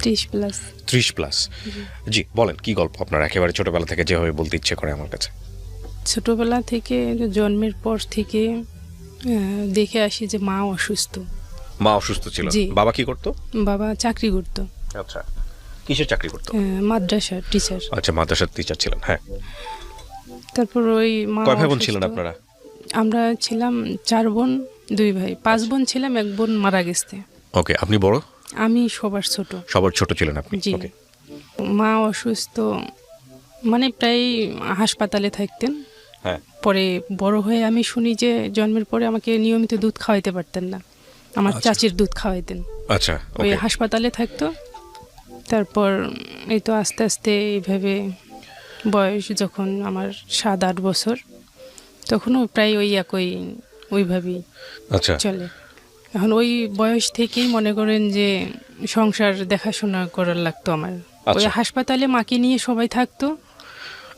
30+। 30+। জি বলেন, কি গল্প আপনার একেবারে ছোটবেলা থেকে যেভাবে বলতে ইচ্ছে করে আমার কাছে? ছোটবেলা থেকে জন্মের পর থেকে দেখে আসি যে মা অসুস্থ। মা অসুস্থ ছিল, জি। বাবা কি করতো? বাবা চাকরি করতো, আচ্ছা, কিসের চাকরি করতো? মাদ্রাসার টিচার। আচ্ছা, মাদ্রাসার টিচার ছিলেন, হ্যাঁ। তারপর ওই মা কয় ভাই বোন অসুস্থ। ছিলেন আপনারা? আমরা ছিলাম 4 বোন 2 ভাই, 5 বোন ছিলাম, 1 বোন মারা গেছে। ওকে, আপনি বড়? আমি সবার ছোট। সবার ছোট ছিলেন আপনি? জি। ওকে। মা অসুস্থ, মানে প্রায় হাসপাতালে থাকতেন। হ্যাঁ। পরে বড় হয়ে আমি শুনি যে জন্মের পরে আমাকে নিয়মিত দুধ খাওয়াইতে পারতেন না, আমার আচ্ছা। চাচির দুধ খাওয়াইতেন। আচ্ছা, ওই ওকে। হাসপাতালে থাকতো। তারপর এই তো আস্তে আস্তে এইভাবে বয়স যখন আমার 7-8 বছর, তখনও প্রায় ওই একই ওইভাবেই আচ্ছা, চলে। এখন ওই বয়স থেকেই মনে করেন যে সংসার দেখাশোনা করার লাগতো আমার। ওই আচ্ছা। হাসপাতালে মাকে নিয়ে সবাই থাকতো,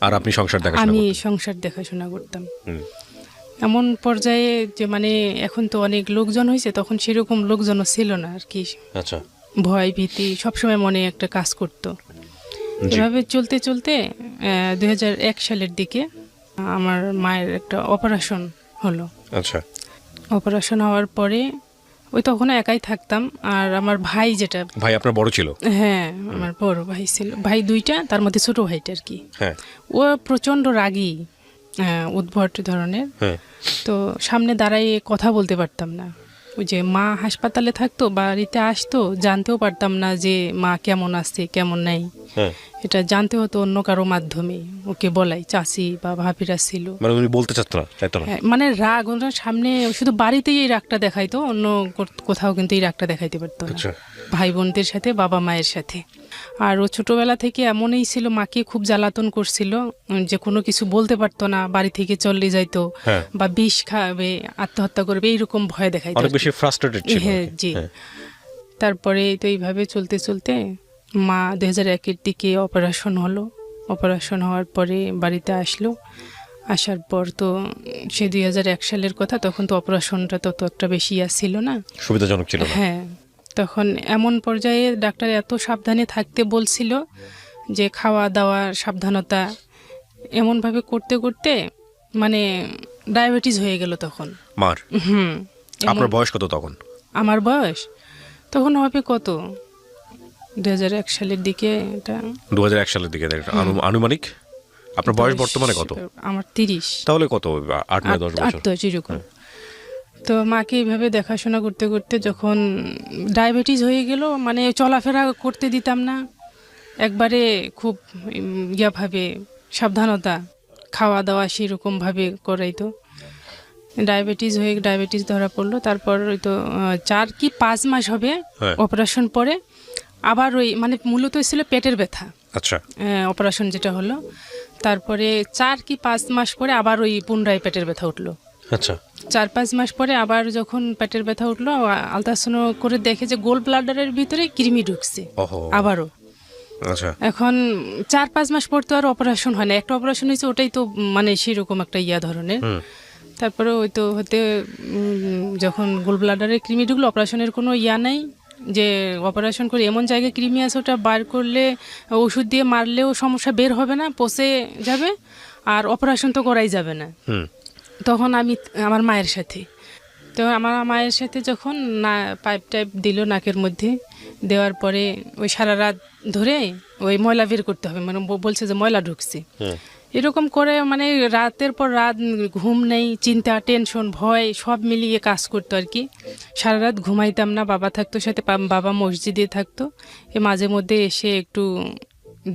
আর আপনি সংসার দেখাশোনা আমি করতেন? সংসার দেখাশোনা করতাম। হুম। এমন পর্যায়ে যে মানে এখন তো অনেক লোকজন হয়েছে, তখন সেরকম লোকজনও ছিল না আর কি। আচ্ছা। ভয় ভীতি সবসময় মনে একটা কাজ করতো। জি। এভাবে চলতে চলতে 2001 সালের দিকে আমার মায়ের একটা অপারেশন হলো। আচ্ছা। অপারেশন হওয়ার পরে ওই তখন একাই থাকতাম। আর আমার ভাই যেটা, ভাই আপনার বড় ছিল? হ্যাঁ আমার বড় ভাই ছিল, ভাই 2টা, তার মধ্যে ছোট ভাইটা আর কি। হ্যাঁ। ও প্রচণ্ড রাগী, উদ্ভট ধরনের। হ্যাঁ। তো সামনে দাঁড়াইয়ে কথা বলতে পারতাম না। ওই যে মা হাসপাতালে থাকতো, বাড়িতে আসতো, জানতেও পারতাম না যে মা কেমন আছে কেমন নাই। হ্যাঁ। এটা জানতে হতো অন্য কারো মাধ্যমে, ওকে বলাই চাচি বা ভাবিরা ছিল। মানে উনি বলতে চাইতো না? হ্যাঁ, মানে রাগ ওনার সামনে, শুধু বাড়িতেই এই রাগটা দেখাইতো, অন্য কোথাও কিন্তু এই রাগটা দেখাইতে পারতো না। আচ্ছা। ভাই বোনদের সাথে, বাবা মায়ের সাথে। আর ও ছোটবেলা থেকে এমনই ছিল, মাকে খুব জ্বালাতন করছিল, যে কোনো কিছু বলতে পারতো না, বাড়ি থেকে চলে যাইতো, হ্যাঁ। বা বিষ খাবে, আত্মহত্যা করবে, এইরকম ভয় দেখাইতো অনেক আর কি। বেশি ফ্রাস্ট্রেটেড ছিল। হ্যাঁ, আর কি। জি। হ্যাঁ। তারপরে তো এইভাবে চলতে চলতে মা 2001-এর দিকে অপারেশন হলো। অপারেশন হওয়ার পরে বাড়িতে আসলো। আসার পর তো সে 2001 সালের কথা, তখন তো অপারেশনটা তত একটা বেশি ছিল না, সুবিধাজনক ছিল না। হ্যাঁ। তখন এমন পর্যায়ে ডাক্তার এত সাবধানে থাকতে বলছিল যে খাওয়া দাওয়া সাবধানতা, এমনভাবে করতে করতে মানে ডায়াবেটিস হয়ে গেল তখন। মার? হুম। আপনার বয়স কত তখন? আমার বয়স তখন হবে কত, 2001 সালের দিকে, এটা 2001 সালের দিকে। আনুমানিক আপনার বয়স বর্তমানে কত? আমার 30। তাহলে কত, 8-9-10 বছর? 8 এরকম। তো মাকে এইভাবে দেখাশোনা করতে করতে যখন ডায়াবেটিস হয়ে গেল, মানে চলাফেরা করতে দিতাম না একবারে, খুব ভাবে সাবধানতা, খাওয়া দাওয়া সেরকমভাবে করাইতো। ডায়াবেটিস ধরা পড়লো। তারপর ওই তো 4 কি 5 মাস হবে হ্যাঁ। অপারেশন পরে, আবার ওই মানে মূলত ছিল পেটের ব্যথা, আচ্ছা। অপারেশন যেটা হলো। তারপরে 4 কি 5 মাস পরে আবার ওই পুনরায় পেটের ব্যথা উঠলো। আচ্ছা। 4-5 মাস পরে আবার যখন পেটের ব্যথা উঠলো, আলট্রাসাউন্ড করে দেখে যে গোল ব্লাডারের ভিতরে কৃমি ঢুকছে ওহো। আবারও। আচ্ছা। এখন 4-5 মাস পর তো আর অপারেশন হয় না, একটা অপারেশন হয়েছে, ওটাই তো মানে সেরকম একটা ধরনের। তারপরে ওই তো হতে যখন গোল ব্লাডারে কৃমি ঢুকলো, অপারেশনের কোনো নাই, যে অপারেশন করে এমন জায়গায় কৃমি আছে, ওটা বার করলে ওষুধ দিয়ে মারলেও সমস্যা বের হবে না, পচে যাবে, আর অপারেশন তো করাই যাবে না। তখন আমি আমার মায়ের সাথে, তো আমার মায়ের সাথে যখন না পাইপ টাইপ দিল নাকের মধ্যে, দেওয়ার পরে ওই সারা রাত ধরে ওই ময়লা বের করতে হবে, মানে বলছে যে ময়লা ঢুকছে, এরকম করে মানে রাতের পর রাত ঘুম নেই, চিন্তা, টেনশন, ভয় সব মিলিয়ে কাজ করতো আর কি। সারা রাত ঘুমাইতাম না, বাবা থাকতো সাথে, বাবা মসজিদে থাকতো, মাঝে মধ্যে এসে একটু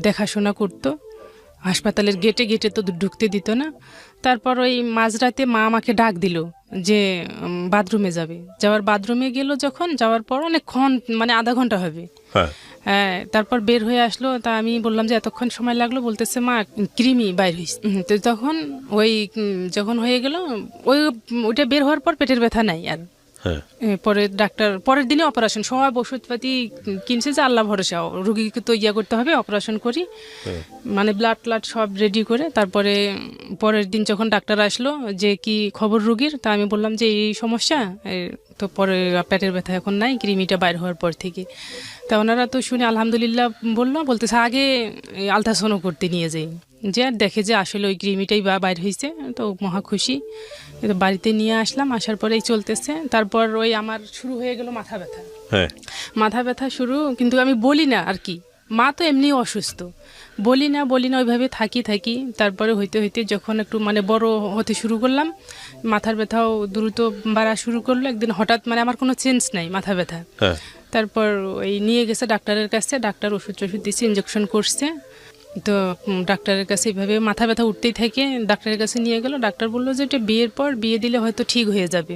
দেখাশোনা করতো। হাসপাতালের গেটে গেটে তো ঢুকতে দিত না। তারপর ওই মাঝরাতে মা আমাকে ডাক দিল যে বাথরুমে যাওয়ার বাথরুমে গেল, যখন যাওয়ার পর অনেকক্ষণ, মানে আধা ঘন্টা হবে, হ্যাঁ। তারপর বের হয়ে আসলো, তা আমি বললাম যে এতক্ষণ সময় লাগলো, বলতেছে মা কৃমি বাইর হয়েছে। তো তখন ওই যখন হয়ে গেল, ওইটা বের হওয়ার পর পেটের ব্যথা নাই আর। পরে ডাক্তার পরের দিনে অপারেশন, সব ওষুধপাতি কিনছে যে আল্লাহ ভরসা, রুগীকে তো করতে হবে, অপারেশন করি, মানে ব্লাড ট্লাড সব রেডি করে। তারপরে পরের দিন যখন ডাক্তার আসলো যে কি খবর রুগীর, তা আমি বললাম যে এই সমস্যা, তো পরে পেটের ব্যথা এখন নাই, কৃমিটা বাইর হওয়ার পর থেকে। তা ওনারা তো শুনে আলহামদুলিল্লাহ বলতেছে আগে আলট্রাসাউন্ড করতে নিয়ে যাই, যে আর দেখে যে আসলে ওই কৃমিটাই বাইর হয়েছে, তো মহা খুশি। তো বাড়িতে নিয়ে আসলাম, আসার পরেই চলতেছে। তারপর ওই আমার শুরু হয়ে গেল মাথা ব্যথা। হ্যাঁ, মাথা ব্যথা শুরু, কিন্তু আমি বলি না আর কি, মা তো এমনি অসুস্থ, বলি না ওইভাবে থাকি। তারপরে হইতে হইতে যখন একটু মানে বড় হতে শুরু করলাম, মাথার ব্যথাও দ্রুত বাড়া শুরু করলো। একদিন হঠাৎ মানে আমার কোনো চেঞ্জ নাই মাথা ব্যথা। হ্যাঁ, তারপর ওই নিয়ে গেছে ডাক্তারের কাছে, ডাক্তার ওষুধ দিচ্ছে, ইঞ্জেকশন করছে। তো ডাক্তারের কাছে এইভাবে মাথা ব্যথা উঠতেই থাকে, ডাক্তারের কাছে নিয়ে গেল। ডাক্তার বললো যে এটা বিয়ের পর বিয়ে দিলে হয়তো ঠিক হয়ে যাবে,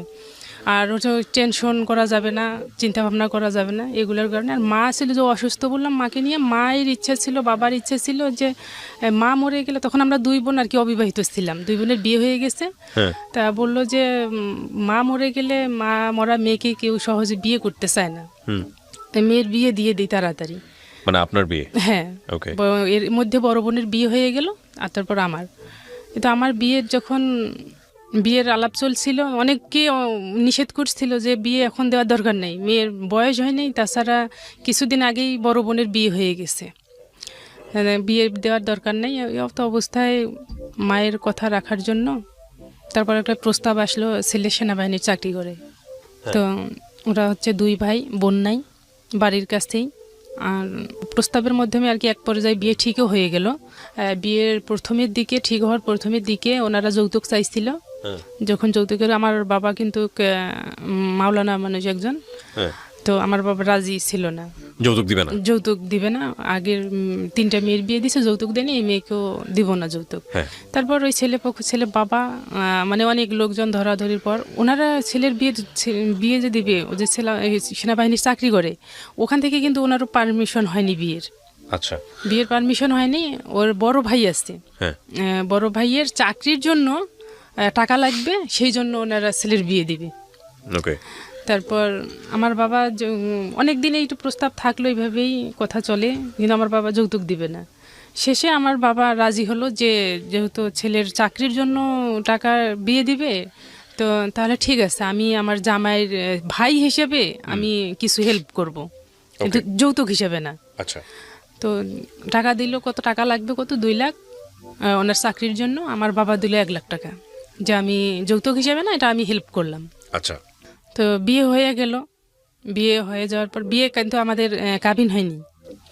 আর ওটা টেনশন করা যাবে না, চিন্তা ভাবনা করা যাবে না এগুলোর কারণে। আর মা ছিল যে অসুস্থ, বললাম মাকে নিয়ে, মায়ের ইচ্ছা ছিল, বাবার ইচ্ছা ছিল যে মা মরে গেলে, তখন আমরা 2 বোন আর কি অবিবাহিত ছিলাম, 2 বোনের বিয়ে হয়ে গেছে। হ্যাঁ, তা বললো যে মা মরে গেলে মা মরা মেয়েকে কেউ সহজে বিয়ে করতে চায় না, তাই মেয়ের বিয়ে দিয়ে দিই তাড়াতাড়ি। মানে আপনার বিয়ে? হ্যাঁ, ওকে। এর মধ্যে বড় বোনের বিয়ে হয়ে গেল, আর তারপর আমার। কিন্তু আমার বিয়ের আলাপ চলছিল, অনেককে নিষেধ করছিল যে বিয়ে এখন দেওয়ার দরকার নেই, মেয়ের বয়স হয়নি, তাছাড়া কিছুদিন আগেই বড় বোনের বিয়ে হয়ে গেছে, বিয়ে দেওয়ার দরকার নেই। এই অবস্থায় মায়ের কথা রাখার জন্য তারপর একটা প্রস্তাব আসলো, ছেলে সেনাবাহিনীর চাকরি করে। তো ওরা হচ্ছে 2 ভাই, বোন নাই বাড়ির কাছেই। আর প্রস্তাবের মাধ্যমে আর কি এক পর্যায়ে বিয়ে ঠিকও হয়ে গেল। বিয়ের ঠিক হওয়ার প্রথমের দিকে ওনারা যৌতুক চাইছিল। যখন যৌতুকের, আমার বাবা কিন্তু মাওলানা মানুষ একজন, তো আমার বাবা রাজি ছিল না, যৌতুক দিবে না। আগের 3টা মেয়ের বিয়ে দিছে, যৌতুক দেয়নি, এই মেয়েকেও দিব না যৌতুক। তারপর ওই ছেলে বাবা মানে অনেক লোকজন ধরাধরির পর ওনারা ছেলের বিয়ে যে দিবে, ও যে সেনাবাহিনীর চাকরি করে, ওখান থেকে কিন্তু ওনারও পারমিশন হয়নি বিয়ের। আচ্ছা, বিয়ের পারমিশন হয়নি। ওর বড় ভাই আছে, বড় ভাইয়ের চাকরির জন্য টাকা লাগবে, সেই জন্য ওনারা ছেলের বিয়ে দিবে। ওকে। তারপর আমার বাবা অনেক দিন একটু প্রস্তাব থাকলো, এইভাবেই কথা চলে, কিন্তু আমার বাবা যৌতুক দিবে না। শেষে আমার বাবা রাজি হলো যে যেহেতু ছেলের চাকরির জন্য টাকা বিয়ে দিবে, তো তাহলে ঠিক আছে, আমি আমার জামাইয়ের ভাই হিসেবে আমি কিছু হেল্প করব, কিন্তু যৌতুক হিসেবে না। আচ্ছা। তো টাকা দিল, কত টাকা লাগবে, 2 লাখ ওনার চাকরির জন্য। আমার বাবা দিল 1 লাখ টাকা, যে আমি যৌতুক হিসেবে না, এটা আমি হেল্প করলাম। আচ্ছা। তো বিয়ে হয়ে গেল। বিয়ে হয়ে যাওয়ার পর বিয়ে কিন্তু আমাদের কাবিন হয়নি।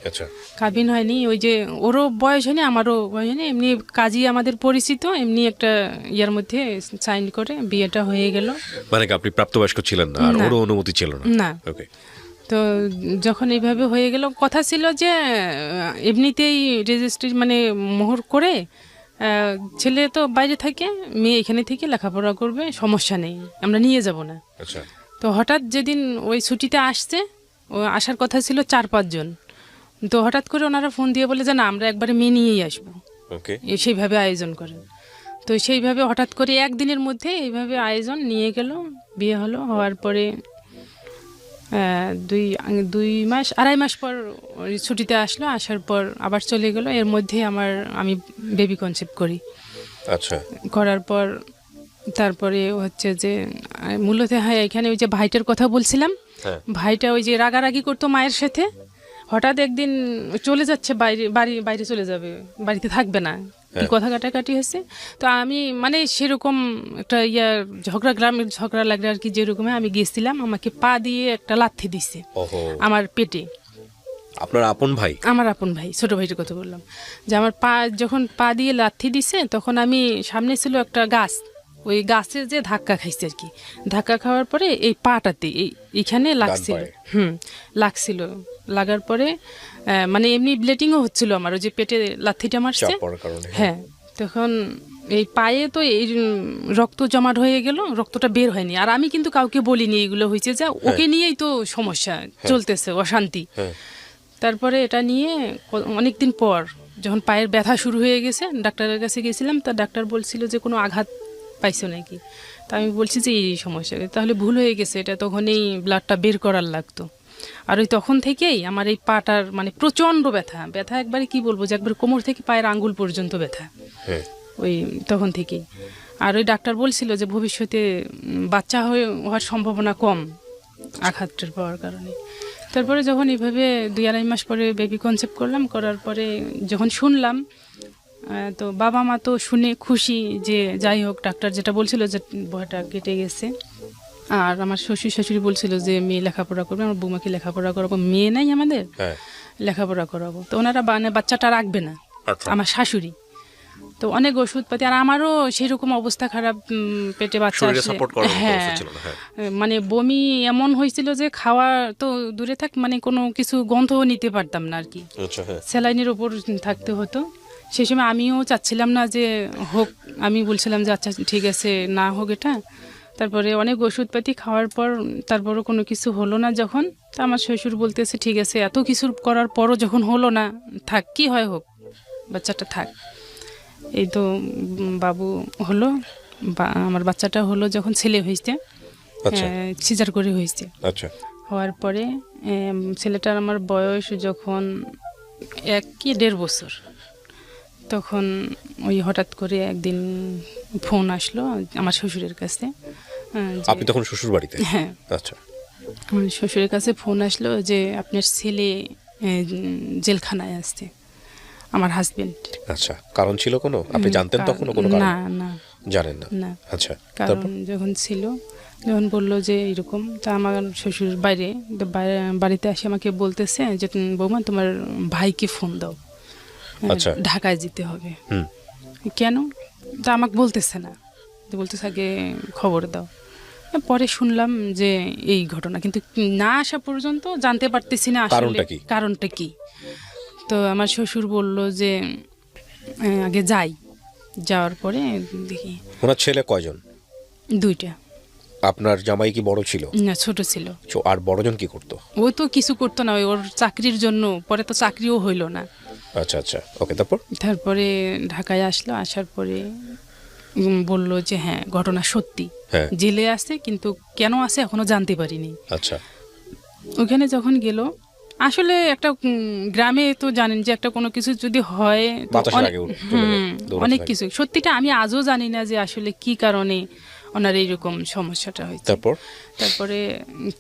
আচ্ছা। কাবিন হয়নি, ওই যে ওরও বয়স হয়নি, আমারও বয়স হয়নি, এমনি কাজী আমাদের পরিচিত, এমনি একটা ইয়ার মধ্যে সাইন করে বিয়েটা হয়ে গেল। মানে আপনি প্রাপ্তবয়স্ক ছিলেন না, আর ওরও অনুমতি ছিল না? না। ওকে। তো যখন এইভাবে হয়ে গেল, কথা ছিল যে এমনিতেই রেজিস্ট্রি মানে মোহর করে, ছেলে তো বাইরে থাকে, মেয়ে এখানে থেকে লেখাপড়া করবে, সমস্যা নেই, আমরা নিয়ে যাব না। আচ্ছা। তো হঠাৎ যেদিন ওই ছুটিতে আসছে, আসার কথা ছিল 4-5 জন, তো হঠাৎ করে ওনারা ফোন দিয়ে বলে যে না, আমরা একবারে মেয়ে নিয়েই আসবো। ওকে। সেইভাবে আয়োজন করেন। তো সেইভাবে হঠাৎ করে একদিনের মধ্যে এইভাবে আয়োজন নিয়ে গেল, বিয়ে হলো। হওয়ার পরে 2.5 মাস পর ছুটিতে আসলো, আসার পর আবার চলে গেল। এর মধ্যে আমি বেবি কনসেপ্ট করি। আচ্ছা। করার পর তারপরে হচ্ছে যে মূলত এখানে ওই যে ভাইটার কথা বলছিলাম, ভাইটা ওই যে রাগারাগি করতো মায়ের সাথে, হঠাৎ একদিন চলে যাচ্ছে বাইরে চলে যাবে, বাড়িতে থাকবে না, কি কথা কাটাকাটি হয়েছে। তো আমি মানে সেরকম একটা গ্রামের ঝগড়া লাগলে আর কি, যেরকম আমি গেছিলাম, আমাকে পা দিয়ে একটা লাথি দিছে আমার পেটে। আপনার আপন ভাই? আমার আপন ভাই, ছোট ভাইটার কথা বললাম। যে আমার যখন পা দিয়ে লাথি দিছে, তখন আমি সামনে ছিল একটা গাছ, ওই গাছে যে ধাক্কা খাইছে আর কি। ধাক্কা খাওয়ার পরে এই পাটাতে এইখানে লাগছিল, লাগছিল। লাগার পরে মানে এমনি ব্লিডিংও হচ্ছিল আমার, ওই যে পেটে লাথিটা মারছে। হ্যাঁ, তখন এই পায়ে তো এই রক্ত জমাট হয়ে গেল, রক্তটা বের হয়নি। আর আমি কিন্তু কাউকে বলিনি এইগুলো হয়েছে, যা ওকে নিয়েই তো সমস্যা চলতেছে, অশান্তি। তারপরে এটা নিয়ে অনেকদিন পর যখন পায়ের ব্যথা শুরু হয়ে গেছে, ডাক্তারের কাছে গেছিলাম। তা ডাক্তার বলছিল যে কোনো আঘাত পাইছো নাকি। তা আমি বলছি যে এই সমস্যা, তাহলে ভুল হয়ে গেছে, এটা তখনই ব্লাডটা বের করার লাগতো। আর ওই তখন থেকেই আমার এই পাটার মানে প্রচণ্ড ব্যথা একবারে কি বলবো, যে একবার কোমর থেকে পায়ের আঙ্গুল পর্যন্ত ব্যথা, ওই তখন থেকেই। আর ওই ডাক্তার বলছিল যে ভবিষ্যতে বাচ্চা হওয়ার সম্ভাবনা কম আঘাতটার পাওয়ার কারণে। তারপরে যখন এইভাবে 2-2.5 মাস পরে বেবি কনসেপ্ট করলাম, করার পরে যখন শুনলাম, তো বাবা মা তো শুনে খুশি যে যাই হোক ডাক্তার যেটা বলছিল যে ভয়টা কেটে গেছে। আর আমার শ্বশুর শাশুড়ি বলছিল যে মেয়ে লেখাপড়া করবে, আমার বৌমাকে লেখাপড়া করাবো, মেয়ে নাই আমাদের, হ্যাঁ, লেখাপড়া করাবো। তো ওনারা বাচ্চাটা রাখবে না, আচ্ছা। আমার শাশুড়ি। তো অনেক ওষুধপাতি, আর আমারও সেরকম অবস্থা খারাপ, পেটে বাচ্চা শরীরে আসলে। সাপোর্ট করার মতো হ্যাঁ, অবস্থা ছিল না, হ্যাঁ। মানে বমি এমন হয়েছিল যে খাওয়া তো দূরে থাক, মানে কোনো কিছু গন্ধও নিতে পারতাম না আর কি, আচ্ছা, হ্যাঁ। স্যালাইনের ওপর থাকতে হতো। সেই সময় আমিও চাচ্ছিলাম না যে হোক, আমি বলছিলাম যে আচ্ছা ঠিক আছে না হোক এটা। তারপরে অনেক ওষুধপাতি খাওয়ার পর তারপরও কোনো কিছু হলো না যখন, তা আমার শ্বশুর বলতেছে ঠিক আছে এত কিছু করার পরও যখন হলো না, থাক, কি হয় হোক, বাচ্চাটা থাক। এই তো বাবু হলো, আমার বাচ্চাটা হলো যখন ছেলে হয়েছে, আচ্ছা, সিজার করে হয়েছে। আচ্ছা। হওয়ার পরে ছেলেটার আমার বয়স যখন 1 কি 1.5 বছর, তখন ওই হঠাৎ করে একদিন ফোন আসলো আমার শ্বশুরের কাছে। আপনি তখন শ্বশুর বাড়িতে? হ্যাঁ, আচ্ছা। আমার শ্বশুরের কাছে ফোন আসলো যে আপনার ছেলে জেলখানায় আসছে, আমার হাজবেন্ড। আচ্ছা, কারণ ছিল কোনো? আপনি জানতেন তখন কোনো কারণ? না না, জানেন না? না। আচ্ছা, কারণ যখন ছিল, যখন বললো যে এরকম, তা আমার শ্বশুর বাইরে, বাড়িতে এসে আমাকে বলতেছে যে বৌমা তোমার ভাইকে ফোন দাও, আচ্ছা। ঢাকায় যেতে হবে। হুম। কেন? তা আমাকে বলতেছে না, বলতেছে আগে খবর দাও। পরে শুনলাম যে এই ঘটনা, কিন্তু না আসা পর্যন্ত জানতে পারতেছি না আসলে কারণটা কি। তো আমার শ্বশুর বলল যে আগে যাই, যাওয়ার পরে দেখি। ওনার ছেলে কয়জন? 2টা। আপনার জামাই কি বড় ছিল? না, ছোট ছিল। আর বড়জন কি করতো? ও তো কিছু করতো না, ওর চাকরির জন্য, পরে তো চাকরিও হইলো না। আচ্ছা, আচ্ছা, ওকে। তারপরে ঢাকায় আসলো, আসার পরে বলল যে হ্যাঁ ঘটনা সত্যি, হ্যাঁ। জেলে আছে, কিন্তু কেন আছে এখনো জানতে পারিনি। আচ্ছা। ওখানে যখন গেল, আসলে একটা গ্রামে তো জানেন যে একটা কোনো কিছু যদি হয় তো অনেক কিছু, সত্যিটা আমি আজও জানি না যে আসলে কি কারণে ওনার এইরকম সমস্যাটা হয়েছে। তারপরে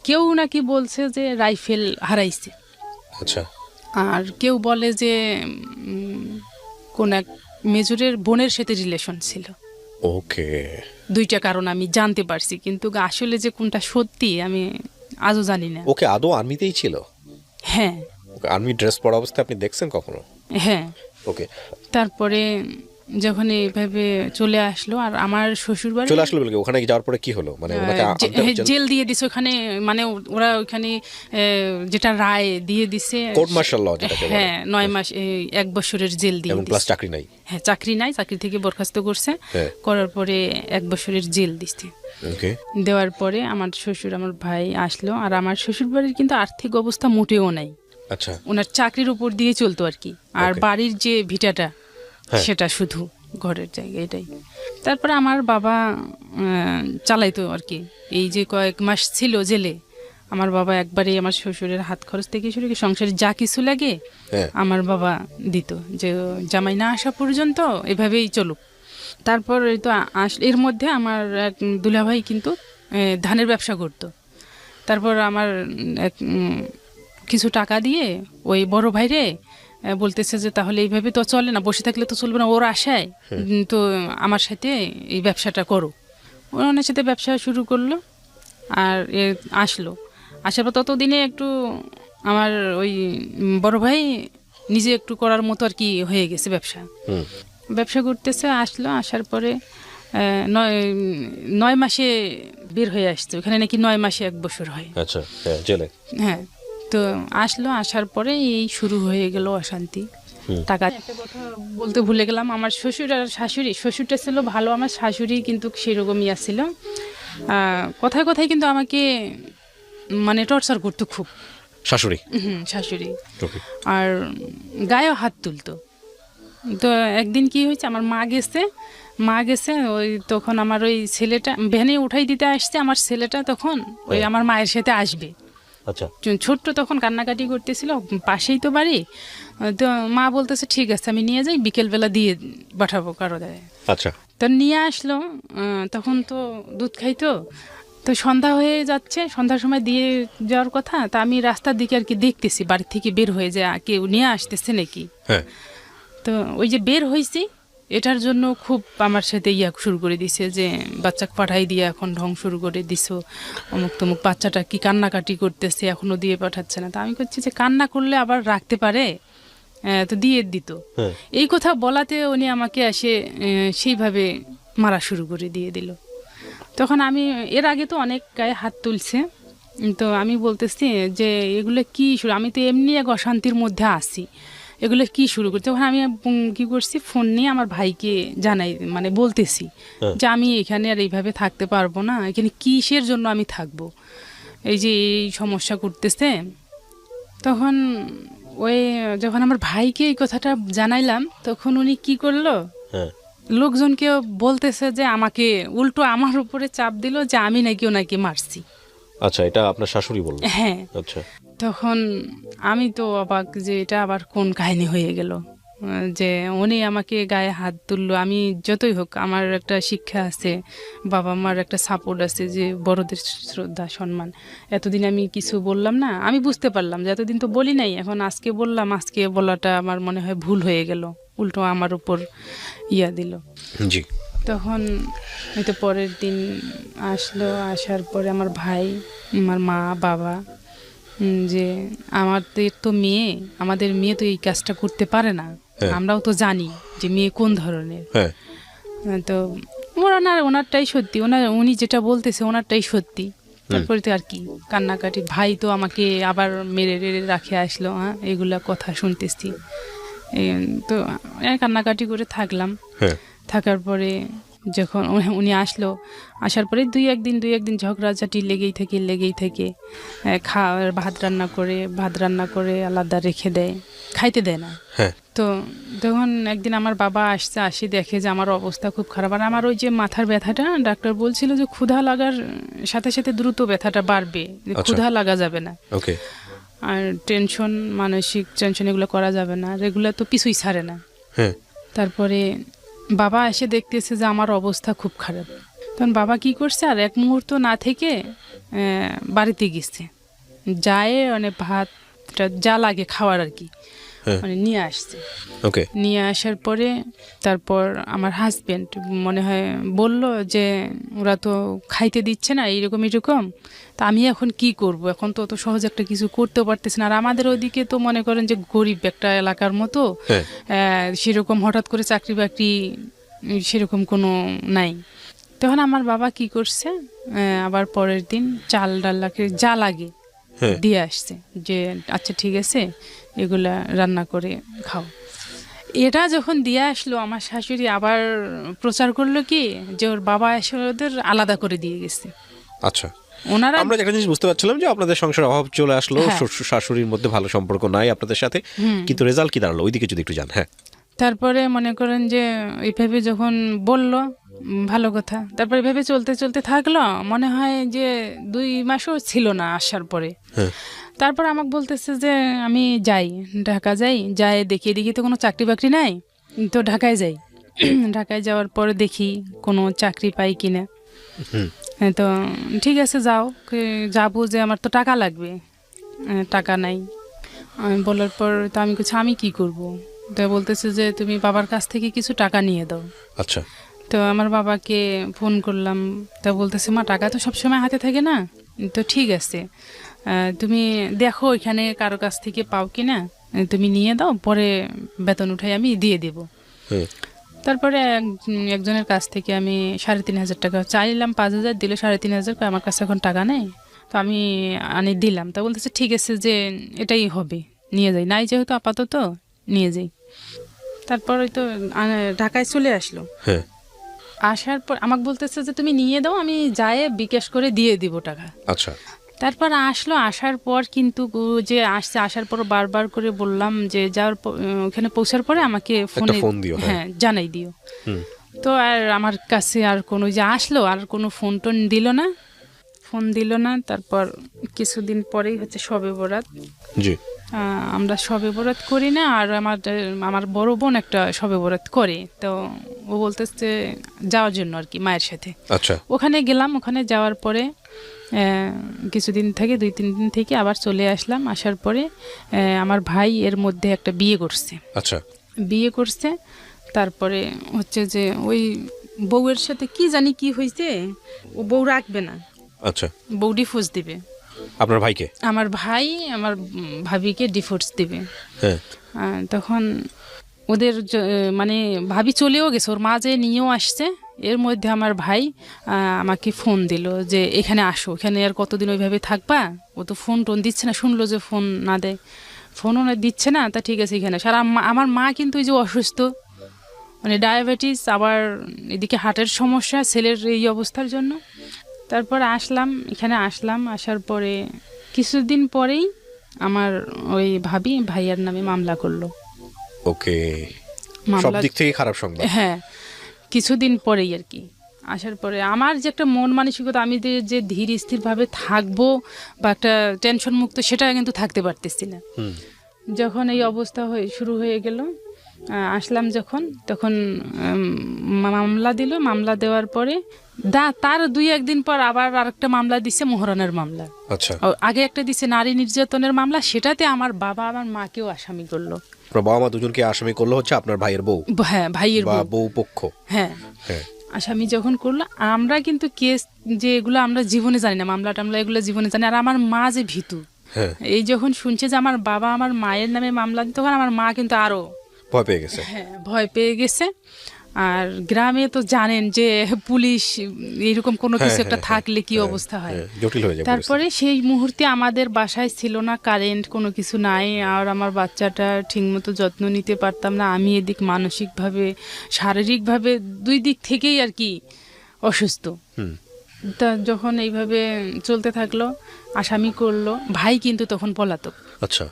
কেউ নাকি বলছে যে রাইফেল হারাইছে। আচ্ছা। আর কেউ বলে যে কোন এক মেজরের বোনের সাথে রিলেশন ছিল। ওকে। 2টা কারণ আমি জানতে পারছি, কিন্তু আসলে যে কোনটা সত্যি আমি আজও জানি না। ওকে আদৌ আর্মিতেই ছিল? হ্যাঁ। ওকে আর্মি ড্রেস পরা অবস্থায় আপনি দেখছেন কখনো? হ্যাঁ। ওকে। তারপরে যখন এইভাবে চলে আসলো, আর আমার শ্বশুর বাড়ি চলে আসলো বলে ওখানে যাওয়ার পরে কি হলো? মানে ওনাকে জেল দিয়ে দিছে ওখানে, মানে ওরা ওখানে যেটা রায় দিয়ে দিছে, কোর্ট মার্শাল ল যেটাকে বলে। হ্যাঁ, 9 মাস 1 বছরের জেল দিয়ে দিছে। প্লাস চাকরি নাই। হ্যাঁ, চাকরি নাই, চাকরি থেকে বরখাস্ত করছে, করার পরে 1 বছরের জেল দিছে। ওকে। দেওয়ার পরে আমার শ্বশুর, আমার ভাই আসলো, আর আমার শ্বশুর বাড়ির কিন্তু আর্থিক অবস্থা মোটেও নাই। আচ্ছা। ওনার চাকরির উপর দিয়ে চলতো আর কি, আর বাড়ির যে ভিটাটা সেটা শুধু ঘরের জায়গা, এটাই। তারপরে আমার বাবা চালাইতো আর কি। এই যে কয়েক মাস ছিল জেলে, আমার বাবা একবারে আমার শ্বশুরের হাত খরচ থেকে শুরু করে সংসারে যা কিছু লাগে আমার বাবা দিত, যে জামাই না আসা পর্যন্ত এভাবেই চলুক। তারপর এই তো এর মধ্যে আমার এক দুলাভাই কিন্তু ধানের ব্যবসা করতো। তারপর আমার কিছু টাকা দিয়ে ওই বড় ভাইরে বলতেছে যে তাহলে এইভাবে তো চলে না, বসে থাকলে তো চলবে না, ওর আশায় তো আমার সাথে এই ব্যবসাটা করো। ওনার সাথে ব্যবসা শুরু করলো, আর আসলো। আসার পর ততদিনে একটু আমার ওই বড় ভাই নিজে একটু করার মতো আর কি হয়ে গেছে, ব্যবসা করতেছে। আসলো, আসার পরে 9 মাসে বের হয়ে আসছে। ওখানে নাকি 9 মাসে 1 বছর হয়। আচ্ছা, জেলে। হ্যাঁ। তো আসলো, আসার পরে এই শুরু হয়ে গেল অশান্তি। টাকা, একটা কথা বলতে ভুলে গেলাম, আমার শ্বশুর আর শাশুড়ি, শ্বশুরটা ছিল ভালো, আমার শাশুড়ি কিন্তু সেরকমই ছিল। কথায় কথায় কিন্তু আমাকে মানে টর্চার করতো খুব, শাশুড়ি। আর গায়েও হাত তুলতো। তো একদিন কি হয়েছে, আমার মা গেছে ওই, তখন আমার ওই ছেলেটা ভ্যানে উঠাই দিতে আসছে, আমার ছেলেটা তখন ওই আমার মায়ের সাথে আসবে। আচ্ছা। ছোট্ট তখন কান্নাকাটি করতেছিল, পাশেই তো বাড়ি। তো মা বলতেছে ঠিক আছে আমি নিয়ে যাই, বিকেলবেলা দিয়ে পাঠাবো কারো দেয়। আচ্ছা। তো নিয়ে আসলো, তখন তো দুধ খাইতো, তো সন্ধ্যা হয়ে যাচ্ছে, সন্ধ্যার সময় দিয়ে যাওয়ার কথা, তা আমি রাস্তার দিকে আর কি দেখতেছি বাড়ি থেকে বের হয়ে যে কেউ নিয়ে আসতেছে নাকি। হ্যাঁ তো ওই যে বের হয়েছি এটার জন্য খুব আমার সাথে শুরু করে দিছে যে বাচ্চাকে পাঠাই দিয়ে এখন ঢং শুরু করে দিছো, অমুক তমুক, বাচ্চাটা কি কান্নাকাটি করতেছে এখনো দিয়ে পাঠাচ্ছে না। তা আমি করছি যে কান্না করলে আবার রাখতে পারে, তো দিয়ে দিত। হ্যাঁ এই কথা বলাতে উনি আমাকে এসে সেইভাবে মারা শুরু করে দিয়ে দিল। তখন আমি এর আগে তো অনেক গায়ে হাত তুলছে, তো আমি বলতেছি যে এগুলো কি শুরু, আমি তো এমনি এক অশান্তির মধ্যে আছি, এগুলো কি শুরু করছি। তখন আমি কি করছি, ফোন নিয়ে আমার ভাইকে জানাই, মানে বলতেছি যে আমি এখানে আর এইভাবে থাকতে পারবো না, এখানে কিসের জন্য আমি থাকবো, এই যে এই সমস্যা করতেছে। তখন ওই যখন আমার ভাইকে এই কথাটা জানাইলাম তখন উনি কি করলো, হ্যাঁ লোকজনকে বলতেছে যে আমাকে উল্টো আমার উপরে চাপ দিল যে আমি নাকি ওনাকে মারছি। আচ্ছা, এটা আপনার শাশুড়ি বললেন? হ্যাঁ। আচ্ছা। তখন আমি তো অবাক যে এটা আবার কোন কাহিনী হয়ে গেল, যে উনি আমাকে গায়ে হাত তুললো। আমি যতই হোক আমার একটা শিক্ষা আছে, বাবা মার একটা সাপোর্ট আছে, যে বড়দের শ্রদ্ধা সম্মান। এতদিন আমি কিছু বললাম না, আমি বুঝতে পারলাম যে এতদিন তো বলি নাই, এখন আজকে বললাম, আজকে বলাটা আমার মনে হয় ভুল হয়ে গেল, উল্টো আমার উপর দিল। জি। তখন হয়তো পরের দিন আসলো, আসার পরে আমার ভাই, আমার মা, বাবা, যে আমাদের তো মেয়ে, আমাদের মেয়ে তো এই কাজটা করতে পারে না, আমরাও তো জানি যে মেয়ে কোন ধরনের। তো ওনারটাই সত্যি, উনি যেটা বলতেছে ওনারটাই সত্যি। তারপরে তো আর কি কান্নাকাটি, ভাই তো আমাকে আবার মেরে রাখে আসলো, এগুলা কথা শুনতেছি। তো কান্নাকাটি করে থাকলাম। থাকার পরে যখন উনি আসলো, আসার পরে দুই একদিন ঝগড়াঝাটি লেগেই থেকে ভাত রান্না করে আলাদা রেখে দেয়, খাইতে দেয় না। তো তখন একদিন আমার বাবা আসি দেখে যে আমার অবস্থা খুব খারাপ। আর আমার ওই যে মাথার ব্যথাটা, ডাক্তার বলছিল যে ক্ষুধা লাগার সাথে সাথে দ্রুত ব্যথাটা বাড়বে, ক্ষুধা লাগা যাবে না, আর টেনশন, মানসিক টেনশন এগুলো করা যাবে না, এগুলো তো পিছুই ছাড়ে না। তারপরে বাবা এসে দেখতেছে যে আমার অবস্থা খুব খারাপ। তখন বাবা কি করছে, আর এক মুহূর্ত না থেকে বাড়িতে গেছে, যায় মানে ভাতটা যা লাগে খাওয়ার আর কি, মানে নিয়ে আসছে। নিয়ে আসার পরে তারপর আমার হাজবেন্ড মনে হয় বলল যে ওরা তো খাইতে দিচ্ছে না, এইরকম তা আমি এখন কি করব, এখন তো অত সহজ একটা কিছু করতেও পারতেছি না। আর আমাদের ওইদিকে তো মনে করেন যে গরিব একটা এলাকার মতো, সেরকম হঠাৎ করে চাকরি বাকরি সেরকম কোনো নাই। তখন আমার বাবা কি করছে, আবার পরের দিন চাল ডাল্লাকে যা লাগে দিয়ে আসছে, যে আচ্ছা ঠিক আছে এগুলা রান্না করে খাও। এটা যখন দিয়ে আসলো, আমার শাশুড়ি আবার প্রচার করলো কি যে ওর বাবা এসে ওদের আলাদা করে দিয়ে গেছে। আচ্ছা, ওনারা, আমরা একটা জিনিস বুঝতে পারছিলাম যে আপনাদের সংসার অভাব চলে আসলো, শ্বশুর শাশুড়ির মধ্যে ভালো সম্পর্ক নাই আপনাদের সাথে, কিন্তু রেজাল্ট কি দাঁড়ালো ওইদিকে যদি একটু জান। তারপরে মনে করেন যে এইভাবে যখন বললো ভালো কথা, তারপরে এভাবে চলতে থাকলো, মনে হয় যে 2 মাসও ছিল না আসার পরে। তারপর আমাকে বলতেছে যে আমি ঢাকা যাই দেখি তো কোনো চাকরি বাকরি নাই, তো ঢাকায় যাই। ঢাকায় যাওয়ার পরে দেখি কোনো চাকরি পাই কিনা। তো ঠিক আছে যাবো, যে আমার তো টাকা লাগবে, টাকা নাই। বলার পর তো আমি কিছু, আমি কি করব, তো বলতেছে যে তুমি বাবার কাছ থেকে কিছু টাকা নিয়ে দাও। আচ্ছা। তো আমার বাবাকে ফোন করলাম, তা বলতেছে মা টাকা তো সবসময় হাতে থাকে না, তো ঠিক আছে তুমি দেখো এখানে কারো কাছ থেকে পাও কিনা, তুমি নিয়ে দাও, পরে বেতন উঠাই আমি দিয়ে দেব। তারপরে একজনের কাছ থেকে আমি 3,500 টাকা চাইলাম, 5,000 দিল, 3,500, আমার কাছে এখন টাকা নেই। তো আমি দিলাম, তা বলতেছে ঠিক আছে যে এটাই হবে, নিয়ে যাই, নাই যেহেতু আপাতত নিয়ে যাই। তারপর ওই তো ঢাকায় চলে আসলো। আসার পর আমাকে বলতেছে যে তুমি নিয়ে দাও, আমি যাই বিকাশ করে দিয়ে দিব টাকা। আচ্ছা। তারপর আসলো, আসার পর কিন্তু যে আসার পর বারবার করে বললাম যে যাওয়ার ওখানে পৌঁছার পরে আমাকে ফোন দিও, জানাই দিও। তো আর আমার কাছে আর কোনো, যে আসলো আর কোনো ফোন টোন দিল না, ফোন দিল না। তারপর কিছুদিন পরেই হচ্ছে শবে বরাত। জি। আমরা শবে বরাত করি না, আর আমার বড় বোন একটা শবে বরাত করে, তো ও বলতেছে যাওয়ার জন্য আর কি মায়ের সাথে। আচ্ছা। ওখানে গেলাম, ওখানে যাওয়ার পরে কিছুদিন থেকে 2-3 দিন থেকে আবার চলে আসলাম। আসার পরে আমার ভাই এর মধ্যে একটা বিয়ে করছে। আচ্ছা। বিয়ে করছে, তারপরে হচ্ছে যে ওই বউয়ের সাথে কি জানি কি হয়েছে, ও বউ রাখবে না। আচ্ছা। বউ ডিভোর্স দিবে আপনার ভাইকে? আমার ভাই আমার ভাবিকে ডিভোর্স দিবে। হ্যাঁ। তখন ওদের মানে ভাবি চলেও গেছে, ওর মা যে নিয়েও আসছে। এর মধ্যে আমার ভাই আমাকে ফোন দিল যে এখানে আসো, এখানে আর কতদিন ওইভাবে থাকবা, ও তো ফোন টোন দিচ্ছে না। শুনলো যে ফোন না দেয়, ফোনও দিচ্ছে না, তা ঠিক আছে এখানে। আর আমার মা কিন্তু ওই যে অসুস্থ, মানে ডায়াবেটিস, আবার এদিকে হার্টের সমস্যা ছেলের এই অবস্থার জন্য। তারপর আসলাম, এখানে আসলাম। আসার পরে কিছুদিন পরেই আমার ওই ভাবি ভাইয়ার নামে মামলা করলো। ওকে, সব দিক থেকে খারাপ সংবাদ। হ্যাঁ, কিছুদিন পরেই আর কি। আসার পরে আমার যে একটা মন মানসিকতা, আমি যে ধীর স্থিরভাবে থাকবো বা একটা টেনশন মুক্ত, সেটা কিন্তু থাকতে পারতেছি না। যখন এই অবস্থা শুরু হয়ে গেল, আসলাম যখন, তখন মামলা দিল। মামলা দেওয়ার পরে তার 2-1 দিন পর আবার আরেকটা মামলা দিছে, মোহরানের মামলা। আচ্ছা। আগে একটা দিছে নারী নির্যাতনের মামলা, সেটাতে আমার বাবা আমার মাকেও আসামি করলো। বাবা মা দুজনকে আসামি করলো হচ্ছে আপনার ভাইয়ের বউ? হ্যাঁ, ভাইয়ের বউ পক্ষ। হ্যাঁ, হ্যাঁ। আসামি যখন করলো, আমরা কিন্তু কেস যে এগুলো আমরা জীবনে জানি না, মামলা টামলা এগুলো জীবনে জানি। আর আমার মা যে ভীতু, এই যখন শুনছে যে আমার বাবা আমার মায়ের নামে মামলা, তখন আমার মা কিন্তু আরো ভয় পেয়ে গেছে। হ্যাঁ, ভয় পেয়ে গেছে। আর গ্রামে তো জানেন যে পুলিশ এরকম কোনো কিছু একটা থাকলে কি অবস্থা হয়, জটিল হয়ে যায়। তারপরে সেই মুহূর্তে আমাদের বাসায় ছিল না কারেন্ট, কোনো কিছু নাই। আর আমার বাচ্চাটা ঠিকমতো যত্ন নিতে পারতাম না। আমি এদিক মানসিকভাবে শারীরিকভাবে 2 দিক থেকেই আর কি অসুস্থ। তা যখন এইভাবে চলতে থাকলো, আসামি করলো। ভাই কিন্তু তখন পলাতক। আচ্ছা।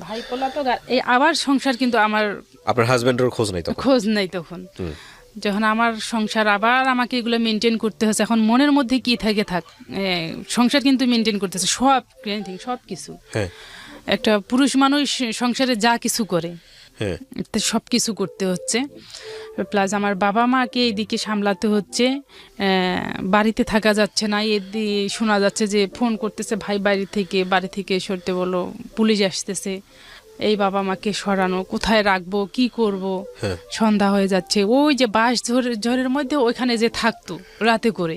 ভাই পলাতক, আর এই আবার সংসার কিন্তু আপনার হাজবেন্ডের খোঁজ নাই তখন। যখন আমার সংসার আবার আমাকে এগুলো মেনটেন করতে হচ্ছে। এখন মনের মধ্যে কি থাকে থাক, সংসার কিন্তু মেনটেন করতেছে সব কিছু। একটা পুরুষ মানুষ সংসারে যা কিছু করে সব কিছু করতে হচ্ছে। প্লাস আমার বাবা মাকে এইদিকে সামলাতে হচ্ছে, বাড়িতে থাকা যাচ্ছে না। এদিকে শোনা যাচ্ছে যে ফোন করতেছে ভাই বাড়ি থেকে সরতে বলো, পুলিশ আসতেছে। এই বাবা মাকে সরানো, কোথায় রাখবো, কি করব, সন্ধ্যা হয়ে যাচ্ছে। ওই যে বাঁশ ঝড়ের মধ্যে ওইখানে যে থাকতো রাতে করে,